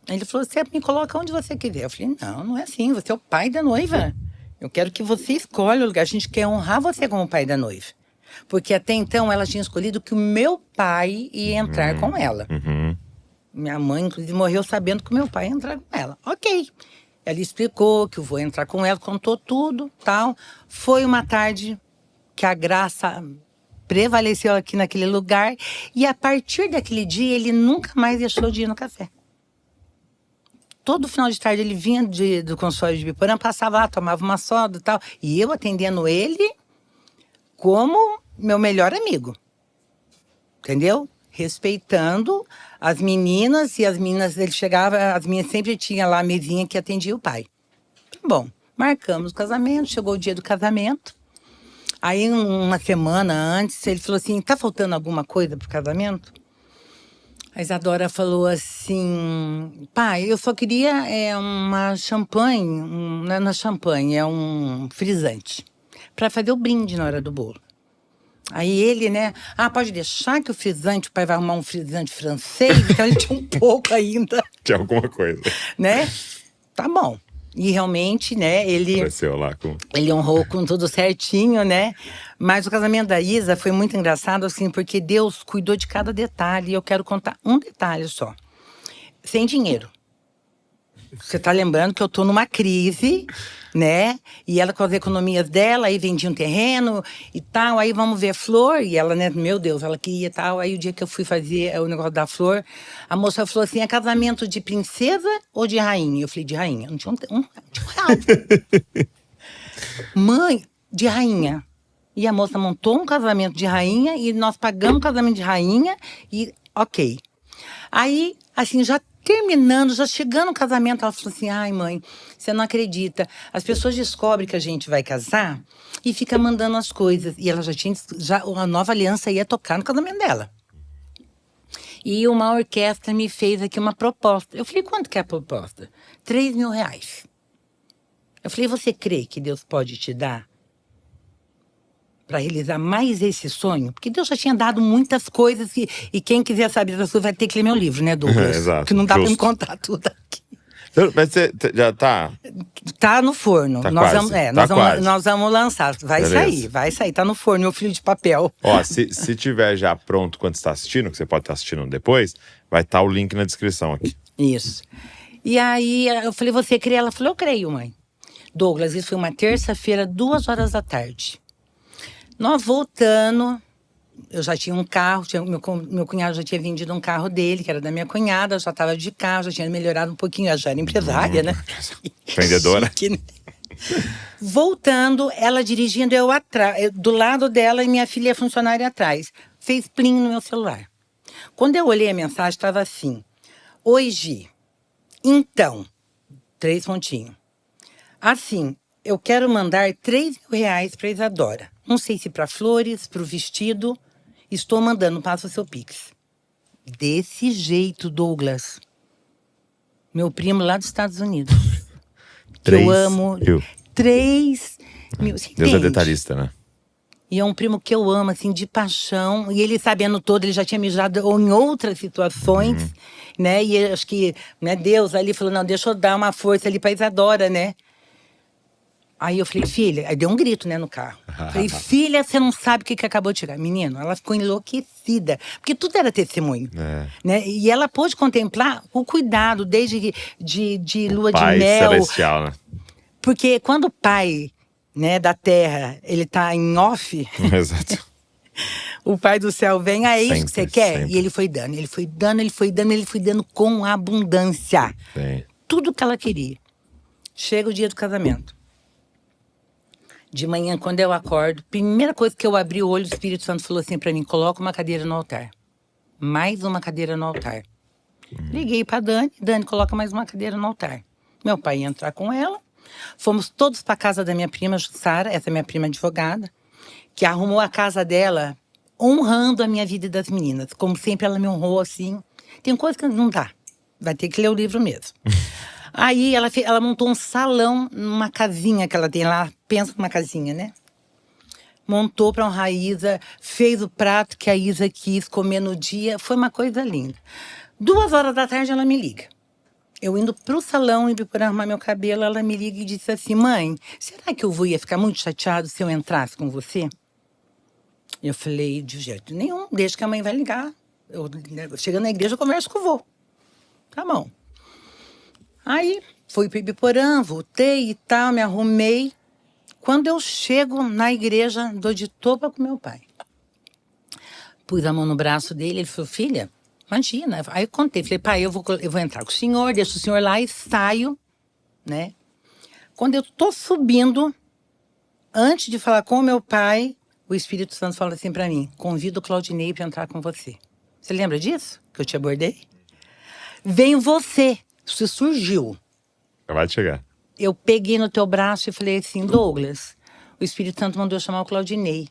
Ele falou, você me coloca onde você quiser. Eu falei, não é assim. Você é o pai da noiva. Eu quero que você escolha o lugar. A gente quer honrar você como pai da noiva. Porque até então ela tinha escolhido que o meu pai ia entrar com ela. Minha mãe, inclusive, morreu sabendo que o meu pai ia entrar com ela. Ok. Ela explicou que eu vou entrar com ela, contou tudo, tal. Foi uma tarde que a graça prevaleceu aqui naquele lugar. E a partir daquele dia, ele nunca mais deixou de ir no café. Todo final de tarde, ele vinha do consultório de Biporã, passava lá, tomava uma soda e tal. E eu atendendo ele como meu melhor amigo. Entendeu? Respeitando as meninas, e as meninas, ele chegava, as minhas sempre tinha lá a mesinha que atendia o pai. Bom, marcamos o casamento, chegou o dia do casamento. Aí, uma semana antes, ele falou assim, tá faltando alguma coisa pro casamento? A Isadora falou assim, pai, eu só queria uma champanhe, não é champanhe, é um frisante, para fazer o brinde na hora do bolo. Aí ele, né? Pode deixar que o frisante, o pai vai arrumar um frisante francês, então ele tinha um pouco ainda. Tinha alguma coisa. Né? Tá bom. E realmente, né, ele honrou com tudo certinho, né? Mas o casamento da Isa foi muito engraçado, assim, porque Deus cuidou de cada detalhe. E eu quero contar um detalhe só. Sem dinheiro. Você tá lembrando que eu tô numa crise, né? E ela com as economias dela, aí vendia um terreno e tal. Aí vamos ver flor. E ela, né? Meu Deus, ela queria tal. Aí o dia que eu fui fazer o negócio da flor, a moça falou assim, é casamento de princesa ou de rainha? Eu falei, de rainha. Não tinha um real. Mãe, de rainha. E a moça montou um casamento de rainha e nós pagamos o casamento de rainha e ok. Aí, assim, já terminando, já chegando no casamento, ela falou assim, ai mãe, você não acredita. As pessoas descobrem que a gente vai casar e fica mandando as coisas. E ela a nova aliança ia tocar no casamento dela. E uma orquestra me fez aqui uma proposta. Eu falei, quanto que é a proposta? 3 mil reais. Eu falei, você crê que Deus pode te dar para realizar mais esse sonho? Porque Deus já tinha dado muitas coisas e quem quiser saber das coisas vai ter que ler meu livro, né, Douglas? Exato. Que não dá para me contar tudo aqui. Mas você já tá… Tá no forno. Tá nós quase. vamos, Quase. nós vamos lançar. Vai sair. Tá no forno, meu filho de papel. Ó, se tiver já pronto quando você tá assistindo, que você pode estar assistindo depois, vai estar o link na descrição aqui. Isso. E aí eu falei, você crê? Ela falou, eu creio, mãe. Douglas, isso foi uma terça-feira, 2 horas da tarde. Nós voltando, eu já tinha um carro, meu cunhado já tinha vendido um carro dele, que era da minha cunhada, eu já estava de carro, já tinha melhorado um pouquinho, eu já era empresária, né? Vendedora. Chique, né? Voltando, ela dirigindo, eu atrás, do lado dela e minha filha funcionária atrás. Fez plim no meu celular. Quando eu olhei a mensagem, estava assim, oi Gi, então, 3 pontinhos. Assim, eu quero mandar 3 mil reais para Isadora. Não sei se para flores, para o vestido. Estou mandando, passa o seu Pix. Desse jeito, Douglas. Meu primo lá dos Estados Unidos. Que eu amo. 3 mil. Você Deus é entende? detalhista, né? E é um primo que eu amo, assim, de paixão. E ele, sabendo todo, ele já tinha me ajudado em outras situações, né? E eu acho que, né, Deus ali falou, não, deixa eu dar uma força ali pra Isadora, né? Aí eu falei, filha, aí deu um grito, né, no carro. Falei, filha, você não sabe o que acabou de tirar. Menino, ela ficou enlouquecida. Porque tudo era testemunho. Né? E ela pôde contemplar o cuidado, desde de lua de mel. Celestial, né? Porque quando o pai, né, da terra, ele tá em off… Exato. O pai do céu vem, é isso Sempre, que você quer? sempre. E ele foi dando com abundância. Sim. Tudo que ela queria. Chega o dia do casamento. De manhã, quando eu acordo, primeira coisa que eu abri o olho, o Espírito Santo falou assim pra mim, coloca uma cadeira no altar. Mais uma cadeira no altar. Liguei pra Dani, coloca mais uma cadeira no altar. Meu pai ia entrar com ela. Fomos todos pra casa da minha prima, Jussara, essa é minha prima advogada, que arrumou a casa dela honrando a minha vida e das meninas. Como sempre, ela me honrou assim. Tem coisa que não dá. Vai ter que ler o livro mesmo. Aí ela montou um salão numa casinha que ela tem lá. Pensa numa casinha, né? Montou para honrar a Isa. Fez o prato que a Isa quis comer no dia. Foi uma coisa linda. 2 horas da tarde ela me liga. Eu indo pro salão e para arrumar meu cabelo, ela me liga e disse assim, mãe, será que eu ia ficar muito chateado se eu entrasse com você? Eu falei, de jeito nenhum, deixa que a mãe vai ligar. Chegando na igreja, eu converso com o vô. Tá bom. Aí, fui pro Ibiporã, voltei e tal, me arrumei. Quando eu chego na igreja, dou de topa com meu pai. Pus a mão no braço dele, ele falou, filha, imagina. Aí eu contei, falei, pai, eu vou entrar com o senhor, deixo o senhor lá e saio, né? Quando eu tô subindo, antes de falar com o meu pai, o Espírito Santo fala assim pra mim, convido o Claudinei pra entrar com você. Você lembra disso? Que eu te abordei? Vem você. Você surgiu. Vai chegar. Eu peguei no teu braço e falei assim, Douglas, o Espírito Santo mandou eu chamar o Claudinei.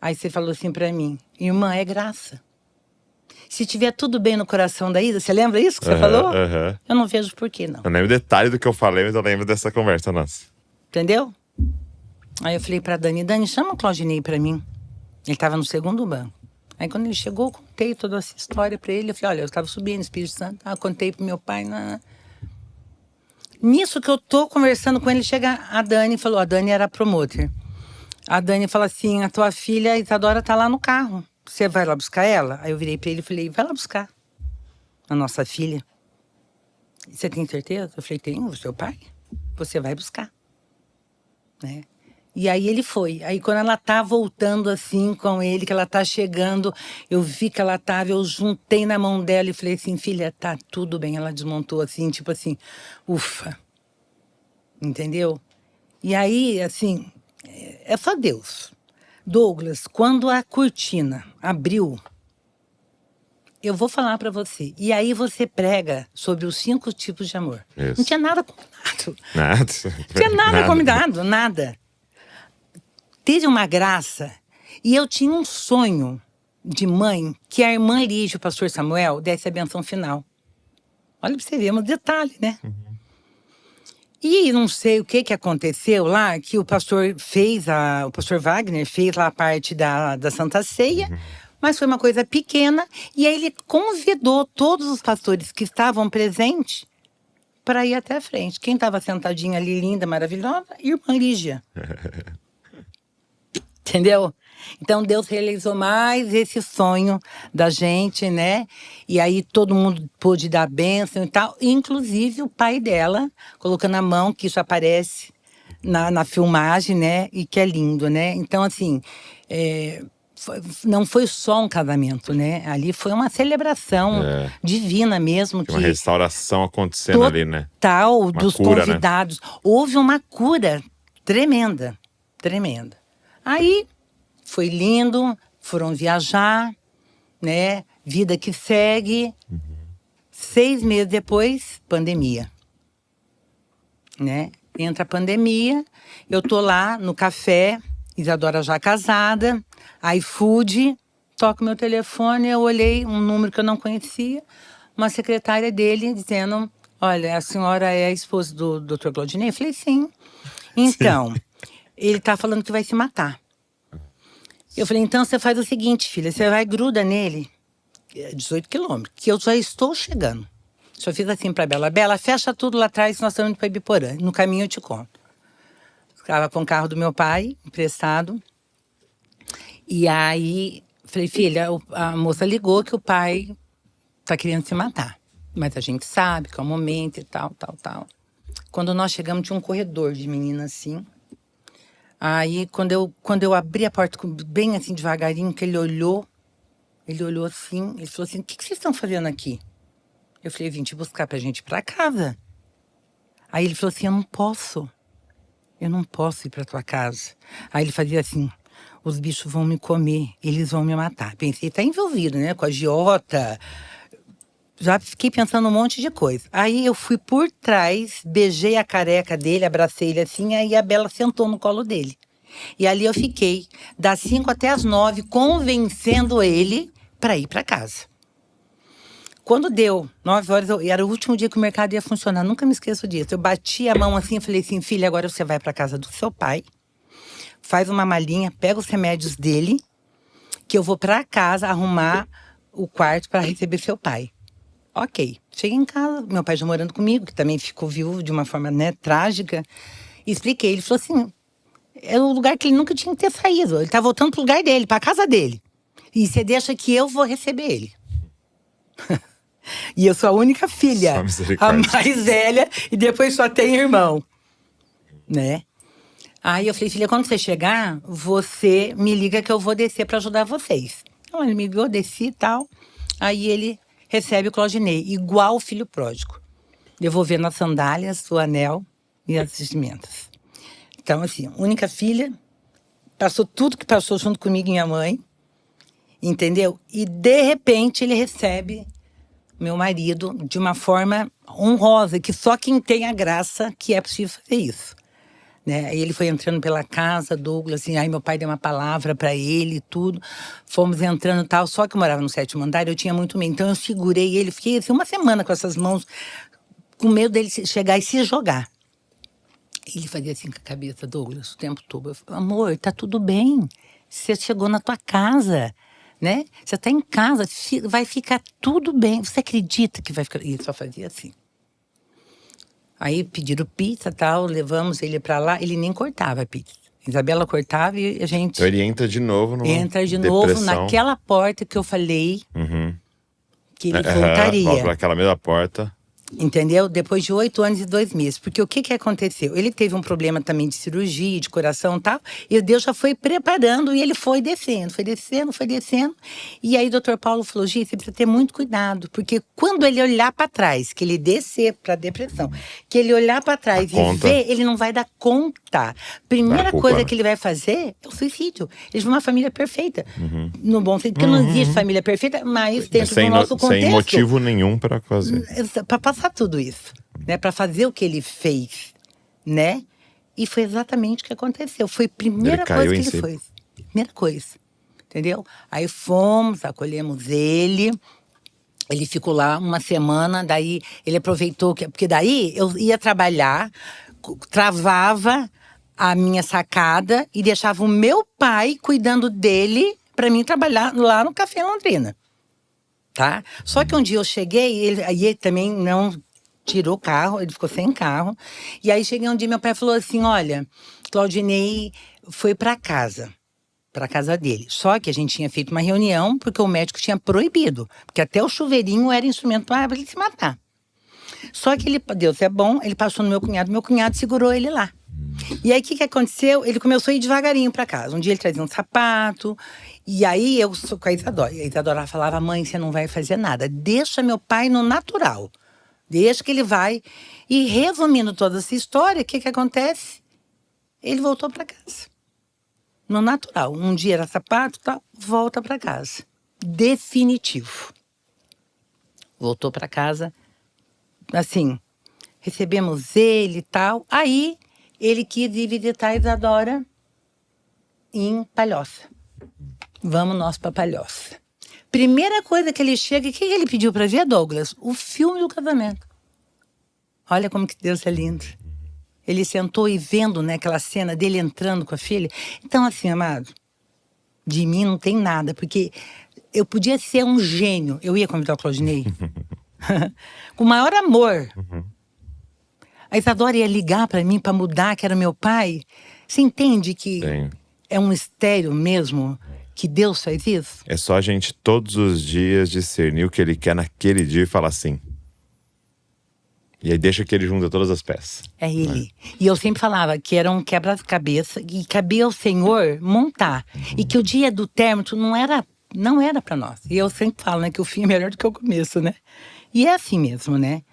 Aí você falou assim pra mim, irmã, é graça. Se tiver tudo bem no coração da Isa, você lembra isso que você falou? Eu não vejo por que não. Eu não lembro detalhe do que eu falei, mas eu lembro dessa conversa nossa. Entendeu? Aí eu falei pra Dani, chama o Claudinei pra mim. Ele tava no segundo banco. Aí quando ele chegou, eu contei toda essa história pra ele. Eu falei, olha, eu tava subindo no Espírito Santo. Eu contei pro meu pai. Nisso que eu tô conversando com ele, chega a Dani e falou, a Dani era promoter. A Dani fala assim, a tua filha, a Isadora, tá lá no carro. Você vai lá buscar ela? Aí eu virei pra ele e falei, vai lá buscar a nossa filha. Você tem certeza? Eu falei, tenho, o seu pai? Você vai buscar. Né? E aí ele foi. Aí quando ela tá voltando assim com ele, que ela tá chegando, eu vi que ela tava, eu juntei na mão dela e falei assim, filha, tá tudo bem. Ela desmontou assim, tipo assim, ufa. Entendeu? E aí, assim, é só Deus. Douglas, quando a cortina abriu, eu vou falar pra você. E aí você prega sobre os 5 tipos de amor. Isso. Não tinha nada combinado. Nada. Não tinha nada combinado, nada. Teve uma graça. E eu tinha um sonho de mãe que a irmã Lígia, o pastor Samuel, desse a benção final. Olha pra você ver, é um detalhe, né? E não sei o que aconteceu lá, que o pastor fez, o pastor Wagner fez lá a parte da Santa Ceia, mas foi uma coisa pequena. E aí ele convidou todos os pastores que estavam presentes para ir até a frente. Quem estava sentadinha ali, linda, maravilhosa? Irmã Lígia. Entendeu? Então Deus realizou mais esse sonho da gente, né? E aí todo mundo pôde dar bênção e tal. Inclusive o pai dela, colocando a mão, que isso aparece na filmagem, né? E que é lindo, né? Então, assim, não foi só um casamento, né? Ali foi uma celebração divina mesmo. Uma restauração acontecendo ali, né? Total, dos cura, convidados. Né? Houve uma cura tremenda, tremenda. Aí foi lindo, foram viajar, né? Vida que segue. 6 meses depois, pandemia. Né? Entra a pandemia, eu tô lá no café, Isadora já casada, iFood, toco meu telefone, eu olhei um número que eu não conhecia, uma secretária dele dizendo, olha, a senhora é a esposa do Dr. Claudinei? Eu falei, sim. Então, ele tá falando que vai se matar. Eu falei, então você faz o seguinte, filha, você vai gruda nele, 18 quilômetros, que eu já estou chegando. Só fiz assim pra Bela, Bela, fecha tudo lá atrás, nós estamos indo pra Ibiporã. No caminho eu te conto. Estava com o carro do meu pai, emprestado. E aí, falei, filha, a moça ligou que o pai tá querendo se matar. Mas a gente sabe que é o momento e tal, tal, tal. Quando nós chegamos, tinha um corredor de menina assim. Aí, quando eu abri a porta bem assim, devagarinho, que ele olhou assim, ele falou assim, o que vocês estão fazendo aqui? Eu falei, vim te buscar pra gente ir pra casa. Aí ele falou assim, eu não posso ir pra tua casa. Aí ele fazia assim, os bichos vão me comer, eles vão me matar. Pensei, tá envolvido, né, com a agiota. Já fiquei pensando um monte de coisa. Aí eu fui por trás, beijei a careca dele, abracei ele assim, aí a Bela sentou no colo dele. E ali eu fiquei, das 5 até as 9, convencendo ele para ir para casa. Quando deu 9 horas, era o último dia que o mercado ia funcionar, nunca me esqueço disso. Eu bati a mão assim e falei assim, filha, agora você vai para casa do seu pai, faz uma malinha, pega os remédios dele, que eu vou para casa arrumar o quarto para receber seu pai. Ok, cheguei em casa, meu pai já morando comigo, que também ficou viúvo de uma forma, né, trágica. E expliquei, ele falou assim, é o lugar que ele nunca tinha que ter saído. Ele tá voltando pro lugar dele, pra casa dele. E você deixa que eu vou receber ele. E eu sou a única filha, a mais velha, e depois só tem irmão, né? Aí eu falei, filha, quando você chegar, você me liga que eu vou descer pra ajudar vocês. Então ele me ligou, desci e tal. Aí ele recebe o Claudinei, igual o filho pródigo. Devolvendo as sandálias, o anel e as vestimentas. Então, assim, única filha, passou tudo que passou junto comigo e minha mãe, entendeu? E, de repente, ele recebe meu marido de uma forma honrosa, que só quem tem a graça que é possível fazer isso. Né? Aí ele foi entrando pela casa, Douglas, assim, aí meu pai deu uma palavra para ele e tudo. Fomos entrando e tal, só que eu morava no 7º andar, eu tinha muito medo. Então eu segurei ele, fiquei assim, uma semana com essas mãos, com medo dele chegar e se jogar. Ele fazia assim com a cabeça, Douglas, o tempo todo. Eu falei, amor, tá tudo bem. Você chegou na tua casa, né? Você tá em casa, vai ficar tudo bem. Você acredita que vai ficar... E ele só fazia assim. Aí pediram pizza e tal, levamos ele pra lá. Ele nem cortava a pizza. Isabela cortava e a gente... Então ele entra de novo numa Entra de depressão. novo naquela porta que eu falei que ele voltaria. Volta pra aquela mesma porta. Entendeu? Depois de 8 anos e 2 meses. Porque o que aconteceu? Ele teve um problema também de cirurgia, de coração e tal. E Deus já foi preparando e ele foi descendo, foi descendo, foi descendo. E aí o doutor Paulo falou, Gi, você precisa ter muito cuidado. Porque quando ele olhar para trás, que ele descer para depressão, que ele olhar para trás e ver, ele não vai dar conta. Primeira coisa que ele vai fazer é o suicídio. Eles vão uma família perfeita. No bom sentido, porque não existe família perfeita, mas dentro do nosso contexto. Sem motivo nenhum para fazer. Para passar tudo isso, né? Para fazer o que ele fez, né? E foi exatamente o que aconteceu. Foi a primeira coisa que ele fez. Primeira coisa, entendeu? Aí fomos, acolhemos ele. Ele ficou lá uma semana, daí ele aproveitou, porque daí eu ia trabalhar, travava a minha sacada e deixava o meu pai cuidando dele para mim trabalhar lá no Café Londrina. Tá? Só que um dia eu cheguei, aí ele também não tirou o carro, ele ficou sem carro. E aí cheguei um dia, meu pai falou assim, olha, Claudinei foi para casa dele. Só que a gente tinha feito uma reunião, porque o médico tinha proibido. Porque até o chuveirinho era instrumento para ele se matar. Só que Deus é bom, ele passou no meu cunhado segurou ele lá. E aí, o que aconteceu? Ele começou a ir devagarinho para casa. Um dia ele trazia um sapato. E aí, eu sou com a Isadora. A Isadora falava, mãe, você não vai fazer nada. Deixa meu pai no natural. Deixa que ele vai. E resumindo toda essa história, o que acontece? Ele voltou para casa. No natural. Um dia era sapato, tal, volta para casa. Definitivo. Voltou para casa. Assim, recebemos ele e tal. Aí, ele quis ir visitar a Isadora em Palhoça. Vamos nós para Palhoça. Primeira coisa que ele chega, o que ele pediu para ver, Douglas? O filme do casamento. Olha como que Deus é lindo. Ele sentou e vendo, né, aquela cena dele entrando com a filha. Então, assim, amado, de mim não tem nada, porque eu podia ser um gênio. Eu ia convidar o Claudinei com o maior amor. A Isadora ia ligar para mim para mudar, que era meu pai. Você entende que é um mistério mesmo que Deus faz isso? É só a gente todos os dias discernir o que ele quer naquele dia e falar sim. E aí deixa que ele junta todas as peças. É ele. E eu sempre falava que era um quebra-cabeça e cabia ao Senhor montar. E que o dia do término não era para nós. E eu sempre falo, né, que o fim é melhor do que o começo, né? E é assim mesmo, né?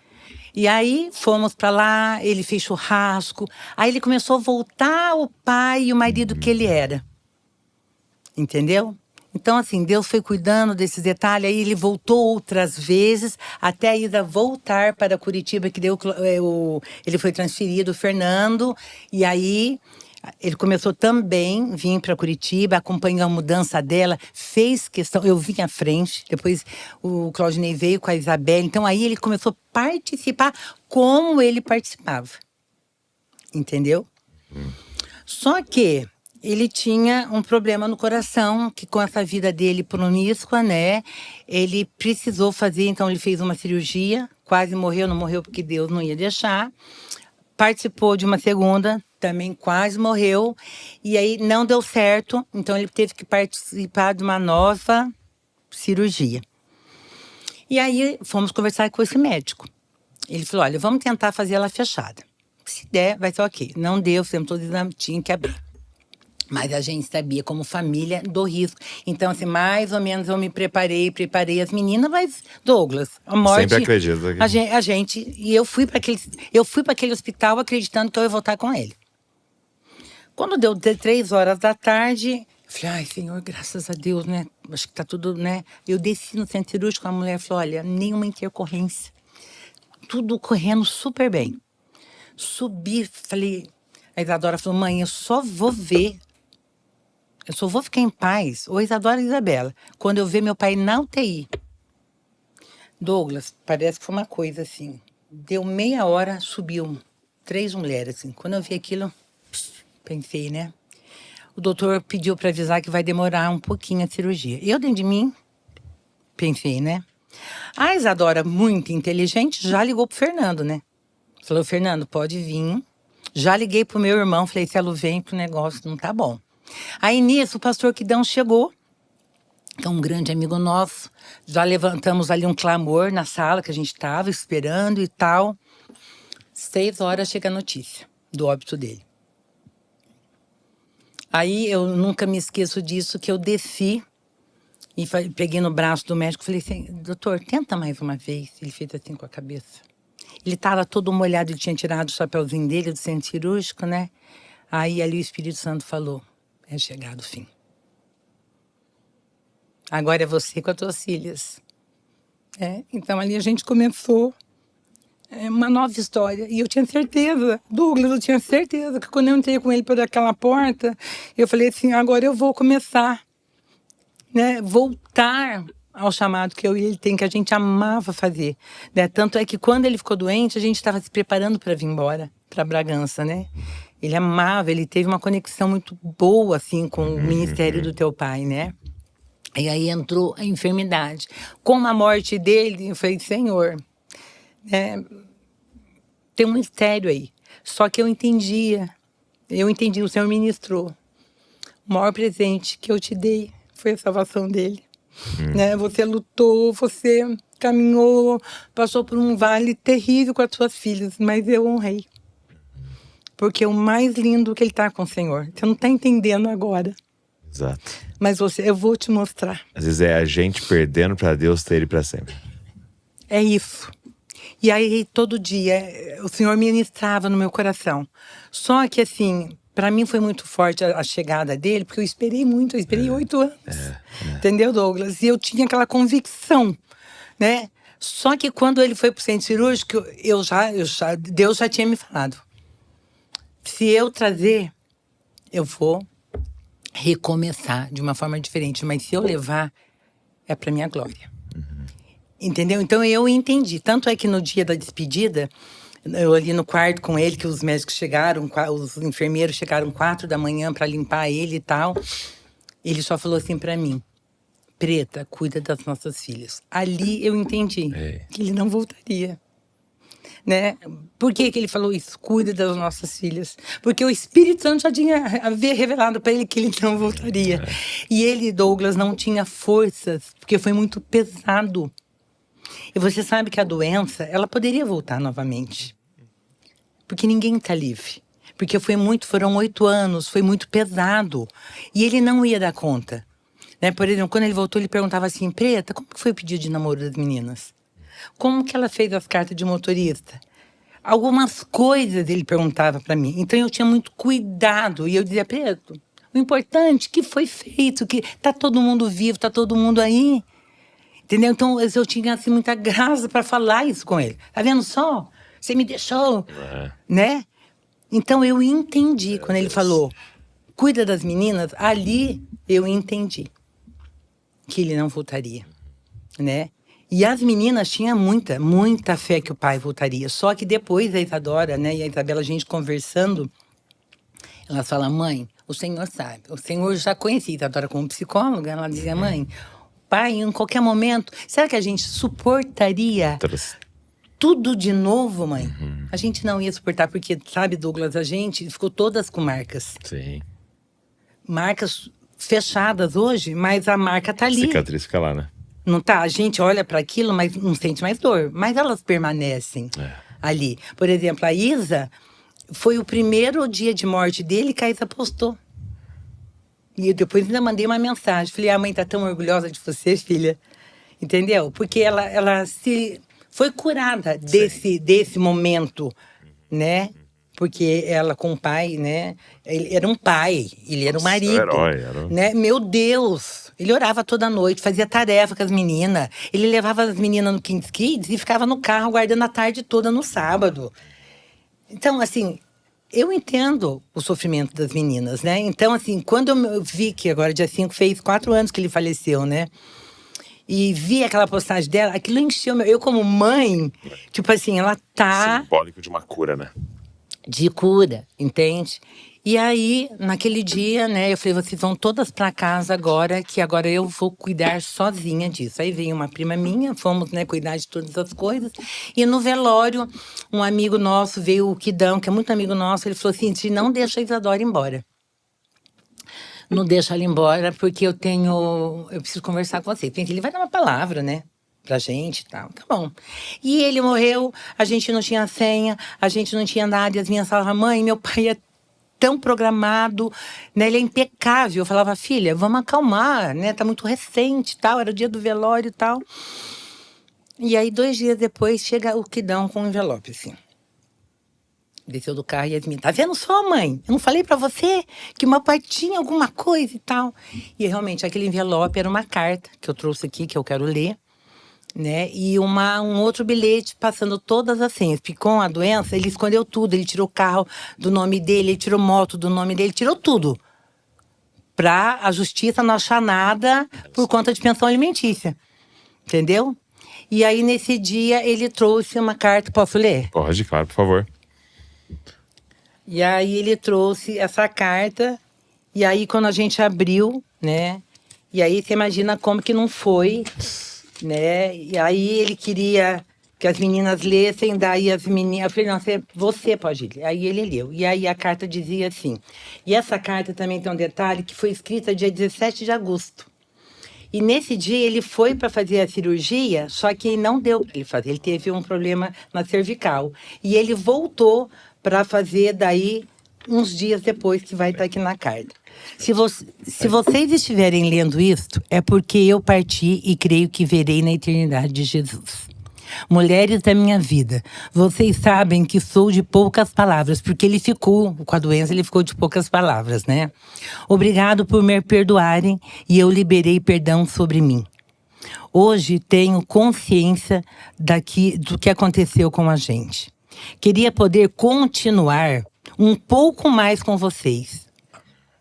E aí fomos para lá, ele fez churrasco. Aí ele começou a voltar o pai e o marido que ele era. Entendeu? Então, assim, Deus foi cuidando desses detalhes. Aí ele voltou outras vezes, até a Isa voltar para Curitiba, que ele foi transferido, o Fernando. E aí ele começou também a vir para Curitiba, acompanhou a mudança dela, fez questão. Eu vim à frente, depois o Claudinei veio com a Isabelle. Então, aí ele começou a participar como ele participava. Entendeu? Só que ele tinha um problema no coração, que com essa vida dele promíscua, né? Ele precisou fazer, então ele fez uma cirurgia, quase morreu, não morreu porque Deus não ia deixar. Participou de uma segunda, também quase morreu. E aí não deu certo, então ele teve que participar de uma nova cirurgia. E aí fomos conversar com esse médico. Ele falou, olha, vamos tentar fazer ela fechada. Se der, vai ser ok. Não deu, fizemos todo o exame, tinha que abrir. Mas a gente sabia, como família, do risco. Então, assim, mais ou menos eu me preparei as meninas, mas, Douglas, a morte... Sempre acredito. A gente... E eu fui para aquele hospital acreditando que eu ia voltar com ele. Quando deu 3 horas da tarde, eu falei, ai, Senhor, graças a Deus, né? Acho que tá tudo, né? Eu desci no centro cirúrgico, a mulher falou, olha, nenhuma intercorrência. Tudo correndo super bem. Subi, falei... A Isadora falou, mãe, eu só vou ver... Eu só vou ficar em paz, ou Isadora e Isabela, quando eu ver meu pai na UTI. Douglas, parece que foi uma coisa assim. Deu meia hora, subiu 3 mulheres, assim. Quando eu vi aquilo, pensei, né? O doutor pediu para avisar que vai demorar um pouquinho a cirurgia. Eu, dentro de mim, pensei, né? A Isadora, muito inteligente, já ligou pro Fernando, né? Falou, Fernando, pode vir. Já liguei pro meu irmão, falei, se ela vem pro negócio, não tá bom. Aí nisso, o pastor Quidão chegou que é um grande amigo nosso. Já levantamos ali um clamor na sala que a gente estava esperando e tal. 6 horas chega a notícia do óbito dele. Aí eu nunca me esqueço disso, que eu desci e peguei no braço do médico e falei assim, doutor, tenta mais uma vez. Ele fez assim com a cabeça. Ele estava todo molhado, ele tinha tirado o chapeuzinho dele do centro cirúrgico, né? Aí ali o Espírito Santo falou, é chegado o fim. Agora é você com as tuas filhas. Então ali a gente começou uma nova história. E eu tinha certeza, Douglas, eu tinha certeza que quando eu entrei com ele por aquela porta, eu falei assim, agora eu vou começar, né? Voltar ao chamado que eu e ele tem, que a gente amava fazer, né? Tanto é que quando ele ficou doente, a gente estava se preparando para vir embora para Bragança, né? Ele amava, ele teve uma conexão muito boa, assim, com o ministério do teu pai, né? E aí entrou a enfermidade. Com a morte dele, eu falei, Senhor, tem um mistério aí. Só que eu entendi, o Senhor ministrou. O maior presente que eu te dei foi a salvação dele. Né? Você lutou, você caminhou, passou por um vale terrível com as suas filhas, mas eu honrei. Porque o mais lindo que ele está com o Senhor. Você não está entendendo agora. Exato. Mas eu vou te mostrar. Às vezes é a gente perdendo para Deus ter ele para sempre. É isso. E aí, todo dia, o Senhor ministrava no meu coração. Só que, assim, para mim foi muito forte a chegada dele, porque eu esperei muito, eu esperei 8 anos. Entendeu, Douglas? E eu tinha aquela convicção, né? Só que quando ele foi pro centro cirúrgico, Deus já tinha me falado. Se eu trazer, eu vou recomeçar de uma forma diferente. Mas se eu levar, é para minha glória. Entendeu? Então eu entendi. Tanto é que no dia da despedida, eu ali no quarto com ele, que os médicos chegaram, os enfermeiros chegaram 4 da manhã para limpar ele e tal. Ele só falou assim para mim, Preta, cuida das nossas filhas. Ali eu entendi que ele não voltaria. Né? Por que ele falou isso? Cuida das nossas filhas. Porque o Espírito Santo já tinha revelado para ele que ele não voltaria. E ele, Douglas, não tinha forças, porque foi muito pesado. E você sabe que a doença, ela poderia voltar novamente. Porque ninguém está livre. Porque foram 8 anos, foi muito pesado. E ele não ia dar conta. Né? Por exemplo, quando ele voltou, ele perguntava assim, Preta, como que foi o pedido de namoro das meninas? Como que ela fez as cartas de motorista? Algumas coisas ele perguntava para mim. Então eu tinha muito cuidado. E eu dizia, Preto, o importante que foi feito, que tá todo mundo vivo, tá todo mundo aí. Entendeu? Então eu tinha assim, muita graça para falar isso com ele. Tá vendo só? Você me deixou, né? Então eu entendi quando ele falou, cuida das meninas. Ali eu entendi que ele não voltaria, né? E as meninas tinham muita fé que o pai voltaria. Só que depois a Isadora, né, e a Isabela, a gente conversando, elas falam, mãe, o senhor sabe. O senhor já conhecia a Isadora como psicóloga. Ela dizia, mãe, pai, em qualquer momento, será que a gente suportaria tudo de novo, mãe? A gente não ia suportar, porque, sabe, Douglas, a gente ficou todas com marcas. Sim. Marcas fechadas hoje, mas a marca tá ali. Cicatriz fica lá, né? Não tá? A gente olha para aquilo, mas não sente mais dor. Mas elas permanecem ali. Por exemplo, a Isa, foi o primeiro dia de morte dele que a Isa postou. E eu depois ainda mandei uma mensagem. Falei, a mãe tá tão orgulhosa de você, filha. Entendeu? Porque ela foi curada desse momento, né? Porque ela com o pai, né? Ele era um pai, ele era um marido. Herói, né? Meu Deus! Ele orava toda noite, fazia tarefa com as meninas. Ele levava as meninas no Kings Kids e ficava no carro guardando a tarde toda no sábado. Então, assim, eu entendo o sofrimento das meninas, né? Então, assim, quando eu vi que agora, dia 5, fez 4 anos que ele faleceu, né? E vi aquela postagem dela, aquilo encheu meu... Eu, como mãe, tipo assim, ela tá... Simbólico de uma cura, né? De cura, entende? E aí, naquele dia, né, eu falei, vocês vão todas pra casa agora, que agora eu vou cuidar sozinha disso. Aí veio uma prima minha, fomos, né, cuidar de todas as coisas. E no velório, um amigo nosso, veio o Kidão, que é muito amigo nosso, ele falou assim, não deixa a Isadora embora. Não deixa ela embora porque eu preciso conversar com você. Ele vai dar uma palavra, né? Pra gente e tal. Tá bom. E ele morreu, a gente não tinha senha, a gente não tinha nada. E as minhas falavam, mãe, meu pai é tão programado, né? Ele é impecável. Eu falava, filha, vamos acalmar, né? Tá muito recente e tal. Era o dia do velório e tal. E aí, 2 dias depois, chega o Quidão com um envelope, assim. Desceu do carro e Yasmin, tá vendo só, mãe? Eu não falei pra você que meu pai tinha alguma coisa e tal. E realmente, aquele envelope era uma carta que eu trouxe aqui, que eu quero ler, né? E um outro bilhete passando todas as senhas. Porque com a doença, ele escondeu tudo. Ele tirou o carro do nome dele, ele tirou moto do nome dele, tirou tudo. Pra a justiça não achar nada por conta de pensão alimentícia. Entendeu? E aí, nesse dia, ele trouxe uma carta. Posso ler? Pode, claro, por favor. E aí ele trouxe essa carta, e aí quando a gente abriu, né? E aí você imagina como que não foi, né? E aí ele queria que as meninas lessem, daí as meninas... Eu falei, não, você pode ler. Aí ele leu. E aí a carta dizia assim... E essa carta também tem um detalhe que foi escrita dia 17 de agosto. E nesse dia ele foi para fazer a cirurgia, só que não deu para ele fazer. Ele teve um problema na cervical. E ele voltou para fazer daí uns dias depois, que vai estar aqui na carta. Se vocês estiverem lendo isto, é porque eu parti e creio que verei na eternidade de Jesus. Mulheres da minha vida, vocês sabem que sou de poucas palavras, porque ele ficou com a doença, ele ficou de poucas palavras, né? Obrigado por me perdoarem e eu liberei perdão sobre mim. Hoje tenho consciência do que aconteceu com a gente. Queria poder continuar um pouco mais com vocês.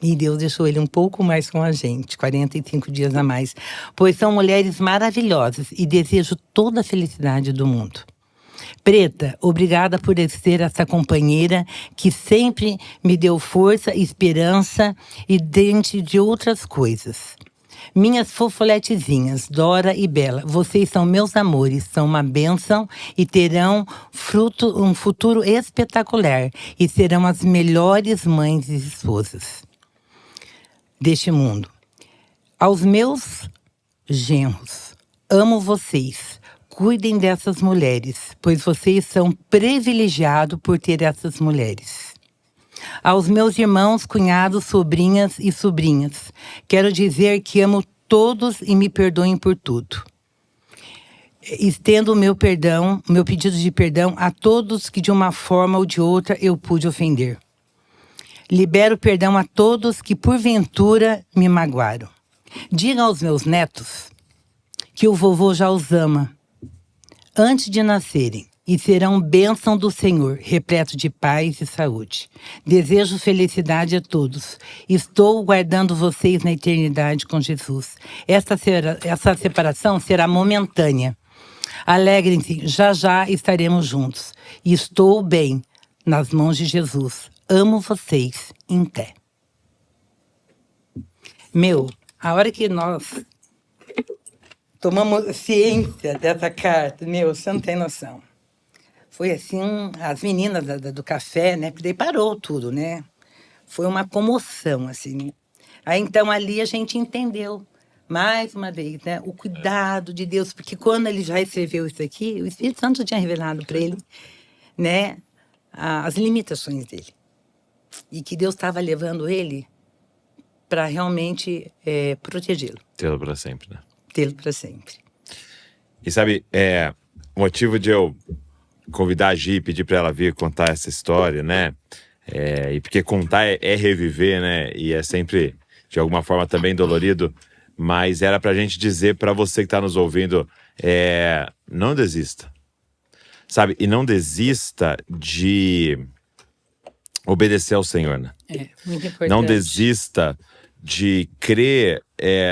E Deus deixou ele um pouco mais com a gente, 45 dias a mais. Pois são mulheres maravilhosas e desejo toda a felicidade do mundo. Preta, obrigada por ser essa companheira que sempre me deu força, esperança e dentre de outras coisas. Minhas fofoletezinhas, Dora e Bela, vocês são meus amores, são uma bênção e terão um futuro espetacular e serão as melhores mães e esposas deste mundo. Aos meus genros, amo vocês. Cuidem dessas mulheres, pois vocês são privilegiados por ter essas mulheres. Aos meus irmãos, cunhados, sobrinhas e sobrinhas, quero dizer que amo todos e me perdoem por tudo. Estendo o meu pedido de perdão a todos que de uma forma ou de outra eu pude ofender. Libero perdão a todos que porventura me magoaram. Diga aos meus netos que o vovô já os ama antes de nascerem e serão bênção do Senhor, repleto de paz e saúde. Desejo felicidade a todos. Estou guardando vocês na eternidade com Jesus. Essa separação será momentânea. Alegrem-se, já já estaremos juntos. E estou bem nas mãos de Jesus. Amo vocês, em té. A hora que nós tomamos ciência dessa carta, você não tem noção. Foi assim, as meninas do café, né? Porque daí parou tudo, né? Foi uma comoção, assim. Aí, então, ali a gente entendeu, mais uma vez, né? O cuidado de Deus. Porque quando ele já escreveu isso aqui, o Espírito Santo tinha revelado para ele, né? As limitações dele. E que Deus estava levando ele para realmente protegê-lo. Tê-lo para sempre, né? Tê-lo para sempre. E sabe, o motivo de eu convidar a Gi e pedir para ela vir contar essa história, né? E porque contar é reviver, né? E é sempre, de alguma forma, também dolorido. Mas era pra gente dizer para você que tá nos ouvindo, não desista. Sabe? E não desista de obedecer ao Senhor, né? Muito importante. Não desista de crer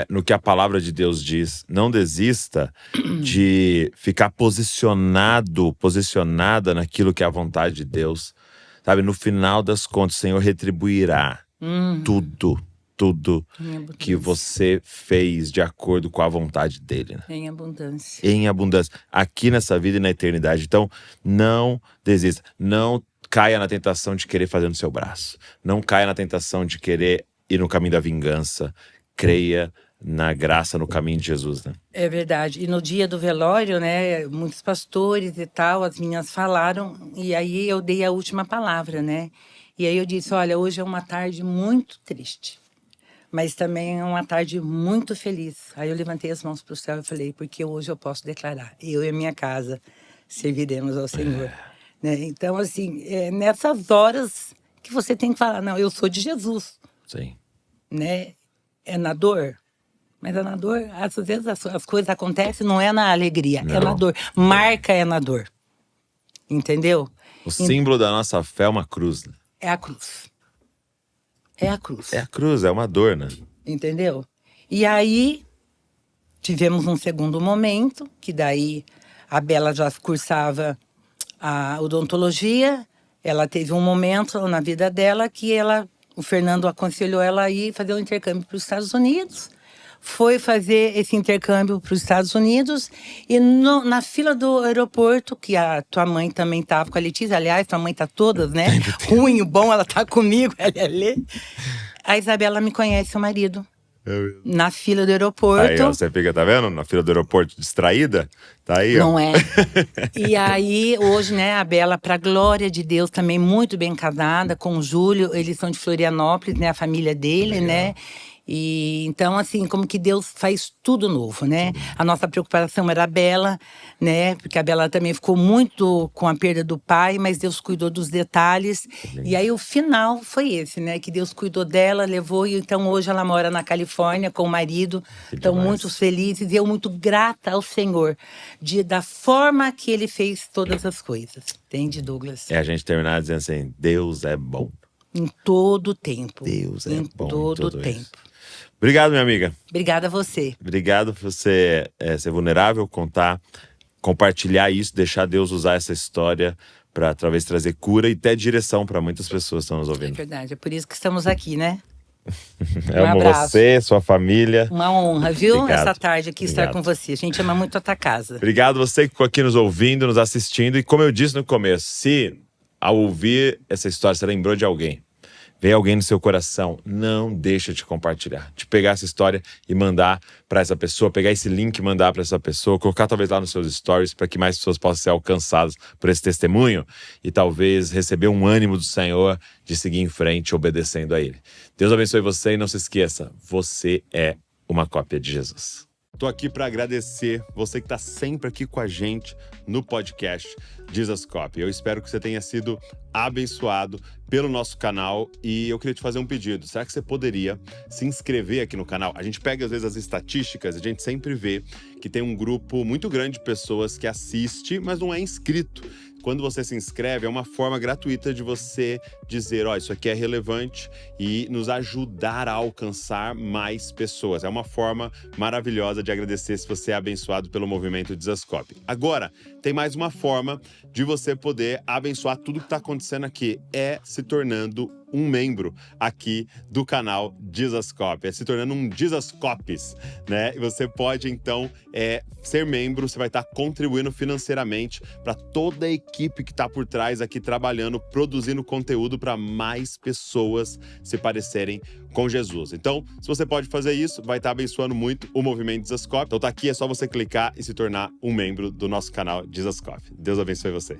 no que a palavra de Deus diz. Não desista de ficar posicionada naquilo que é a vontade de Deus. Sabe, no final das contas, o Senhor retribuirá tudo que você fez de acordo com a vontade dele. Né? Em abundância. Em abundância. Aqui nessa vida e na eternidade. Então, não desista. Não caia na tentação de querer fazer no seu braço. Não caia na tentação de querer ir no caminho da vingança. Creia na graça, no caminho de Jesus, né? É verdade. E no dia do velório, né, muitos pastores e tal, as meninas falaram, e aí eu dei a última palavra, né? E aí eu disse, olha, hoje é uma tarde muito triste, mas também é uma tarde muito feliz. Aí eu levantei as mãos para o céu e falei, porque hoje eu posso declarar, eu e a minha casa serviremos ao Senhor. Né? Então, assim, é nessas horas que você tem que falar, não, eu sou de Jesus. Sim. Né? É na dor. Mas é na dor, às vezes as coisas acontecem, não é na alegria, é na dor. Marca é na dor. Entendeu? O símbolo da nossa fé é uma cruz, né? É a cruz. É a cruz. É a cruz, é uma dor, né? Entendeu? E aí, tivemos um segundo momento, que daí a Bela já cursava a odontologia. Ela teve um momento na vida dela que o Fernando aconselhou ela a ir fazer um intercâmbio para os Estados Unidos. Foi fazer esse intercâmbio para os Estados Unidos e na fila do aeroporto, que a tua mãe também estava com a Letícia, aliás, tua mãe tá todas, né? Ruim, o bom, ela tá comigo, ela é Lê. A Isabela me conhece, seu marido. Na fila do aeroporto. Aí, ó, você fica, tá vendo? Na fila do aeroporto, distraída. Tá aí, ó. Não é? E aí, hoje, né, a Bela, pra glória de Deus, também muito bem casada com o Júlio. Eles são de Florianópolis, né? A família dele, legal, né? E então, assim, como que Deus faz tudo novo, né? A nossa preocupação era a Bela, né? Porque a Bela também ficou muito com a perda do pai, mas Deus cuidou dos detalhes. E aí o final foi esse, né? Que Deus cuidou dela, levou, e então hoje ela mora na Califórnia com o marido. Estão muito felizes e eu muito grata ao Senhor da forma que Ele fez todas as coisas. Entende, Douglas? É a gente terminar dizendo assim, Deus é bom. Em todo tempo. Deus é bom em todo tempo. Isso. Obrigado, minha amiga. Obrigada a você. Obrigado por você ser vulnerável, contar, compartilhar isso, deixar Deus usar essa história para talvez trazer cura e até direção para muitas pessoas que estão nos ouvindo. É verdade, é por isso que estamos aqui, né? Amo você, sua família. Uma honra, viu? Obrigado. Essa tarde aqui estar com você. A gente ama muito a tua casa. Obrigado você que ficou aqui nos ouvindo, nos assistindo. E como eu disse no começo, se ao ouvir essa história você lembrou de alguém, veio alguém no seu coração, não deixa de compartilhar. De pegar essa história e mandar para essa pessoa, pegar esse link e mandar para essa pessoa, colocar talvez lá nos seus stories para que mais pessoas possam ser alcançadas por esse testemunho e talvez receber um ânimo do Senhor de seguir em frente obedecendo a Ele. Deus abençoe você e não se esqueça, você é uma cópia de Jesus. Tô aqui para agradecer você que está sempre aqui com a gente no podcast Jesus Copy. Eu espero que você tenha sido abençoado pelo nosso canal e eu queria te fazer um pedido. Será que você poderia se inscrever aqui no canal? A gente pega às vezes as estatísticas e a gente sempre vê que tem um grupo muito grande de pessoas que assiste, mas não é inscrito. Quando você se inscreve, é uma forma gratuita de você dizer, ó, isso aqui é relevante e nos ajudar a alcançar mais pessoas. É uma forma maravilhosa de agradecer se você é abençoado pelo movimento Dizascope. Agora, tem mais uma forma de você poder abençoar tudo que está acontecendo aqui, é se tornando um membro aqui do canal Dizascope, se tornando um Dizascopes, né? E você pode, então, ser membro, você vai estar contribuindo financeiramente para toda a equipe que está por trás aqui trabalhando, produzindo conteúdo para mais pessoas se parecerem com Jesus. Então, se você pode fazer isso, vai estar abençoando muito o movimento Dizascope. Então tá aqui, é só você clicar e se tornar um membro do nosso canal Dizascope. Deus abençoe você.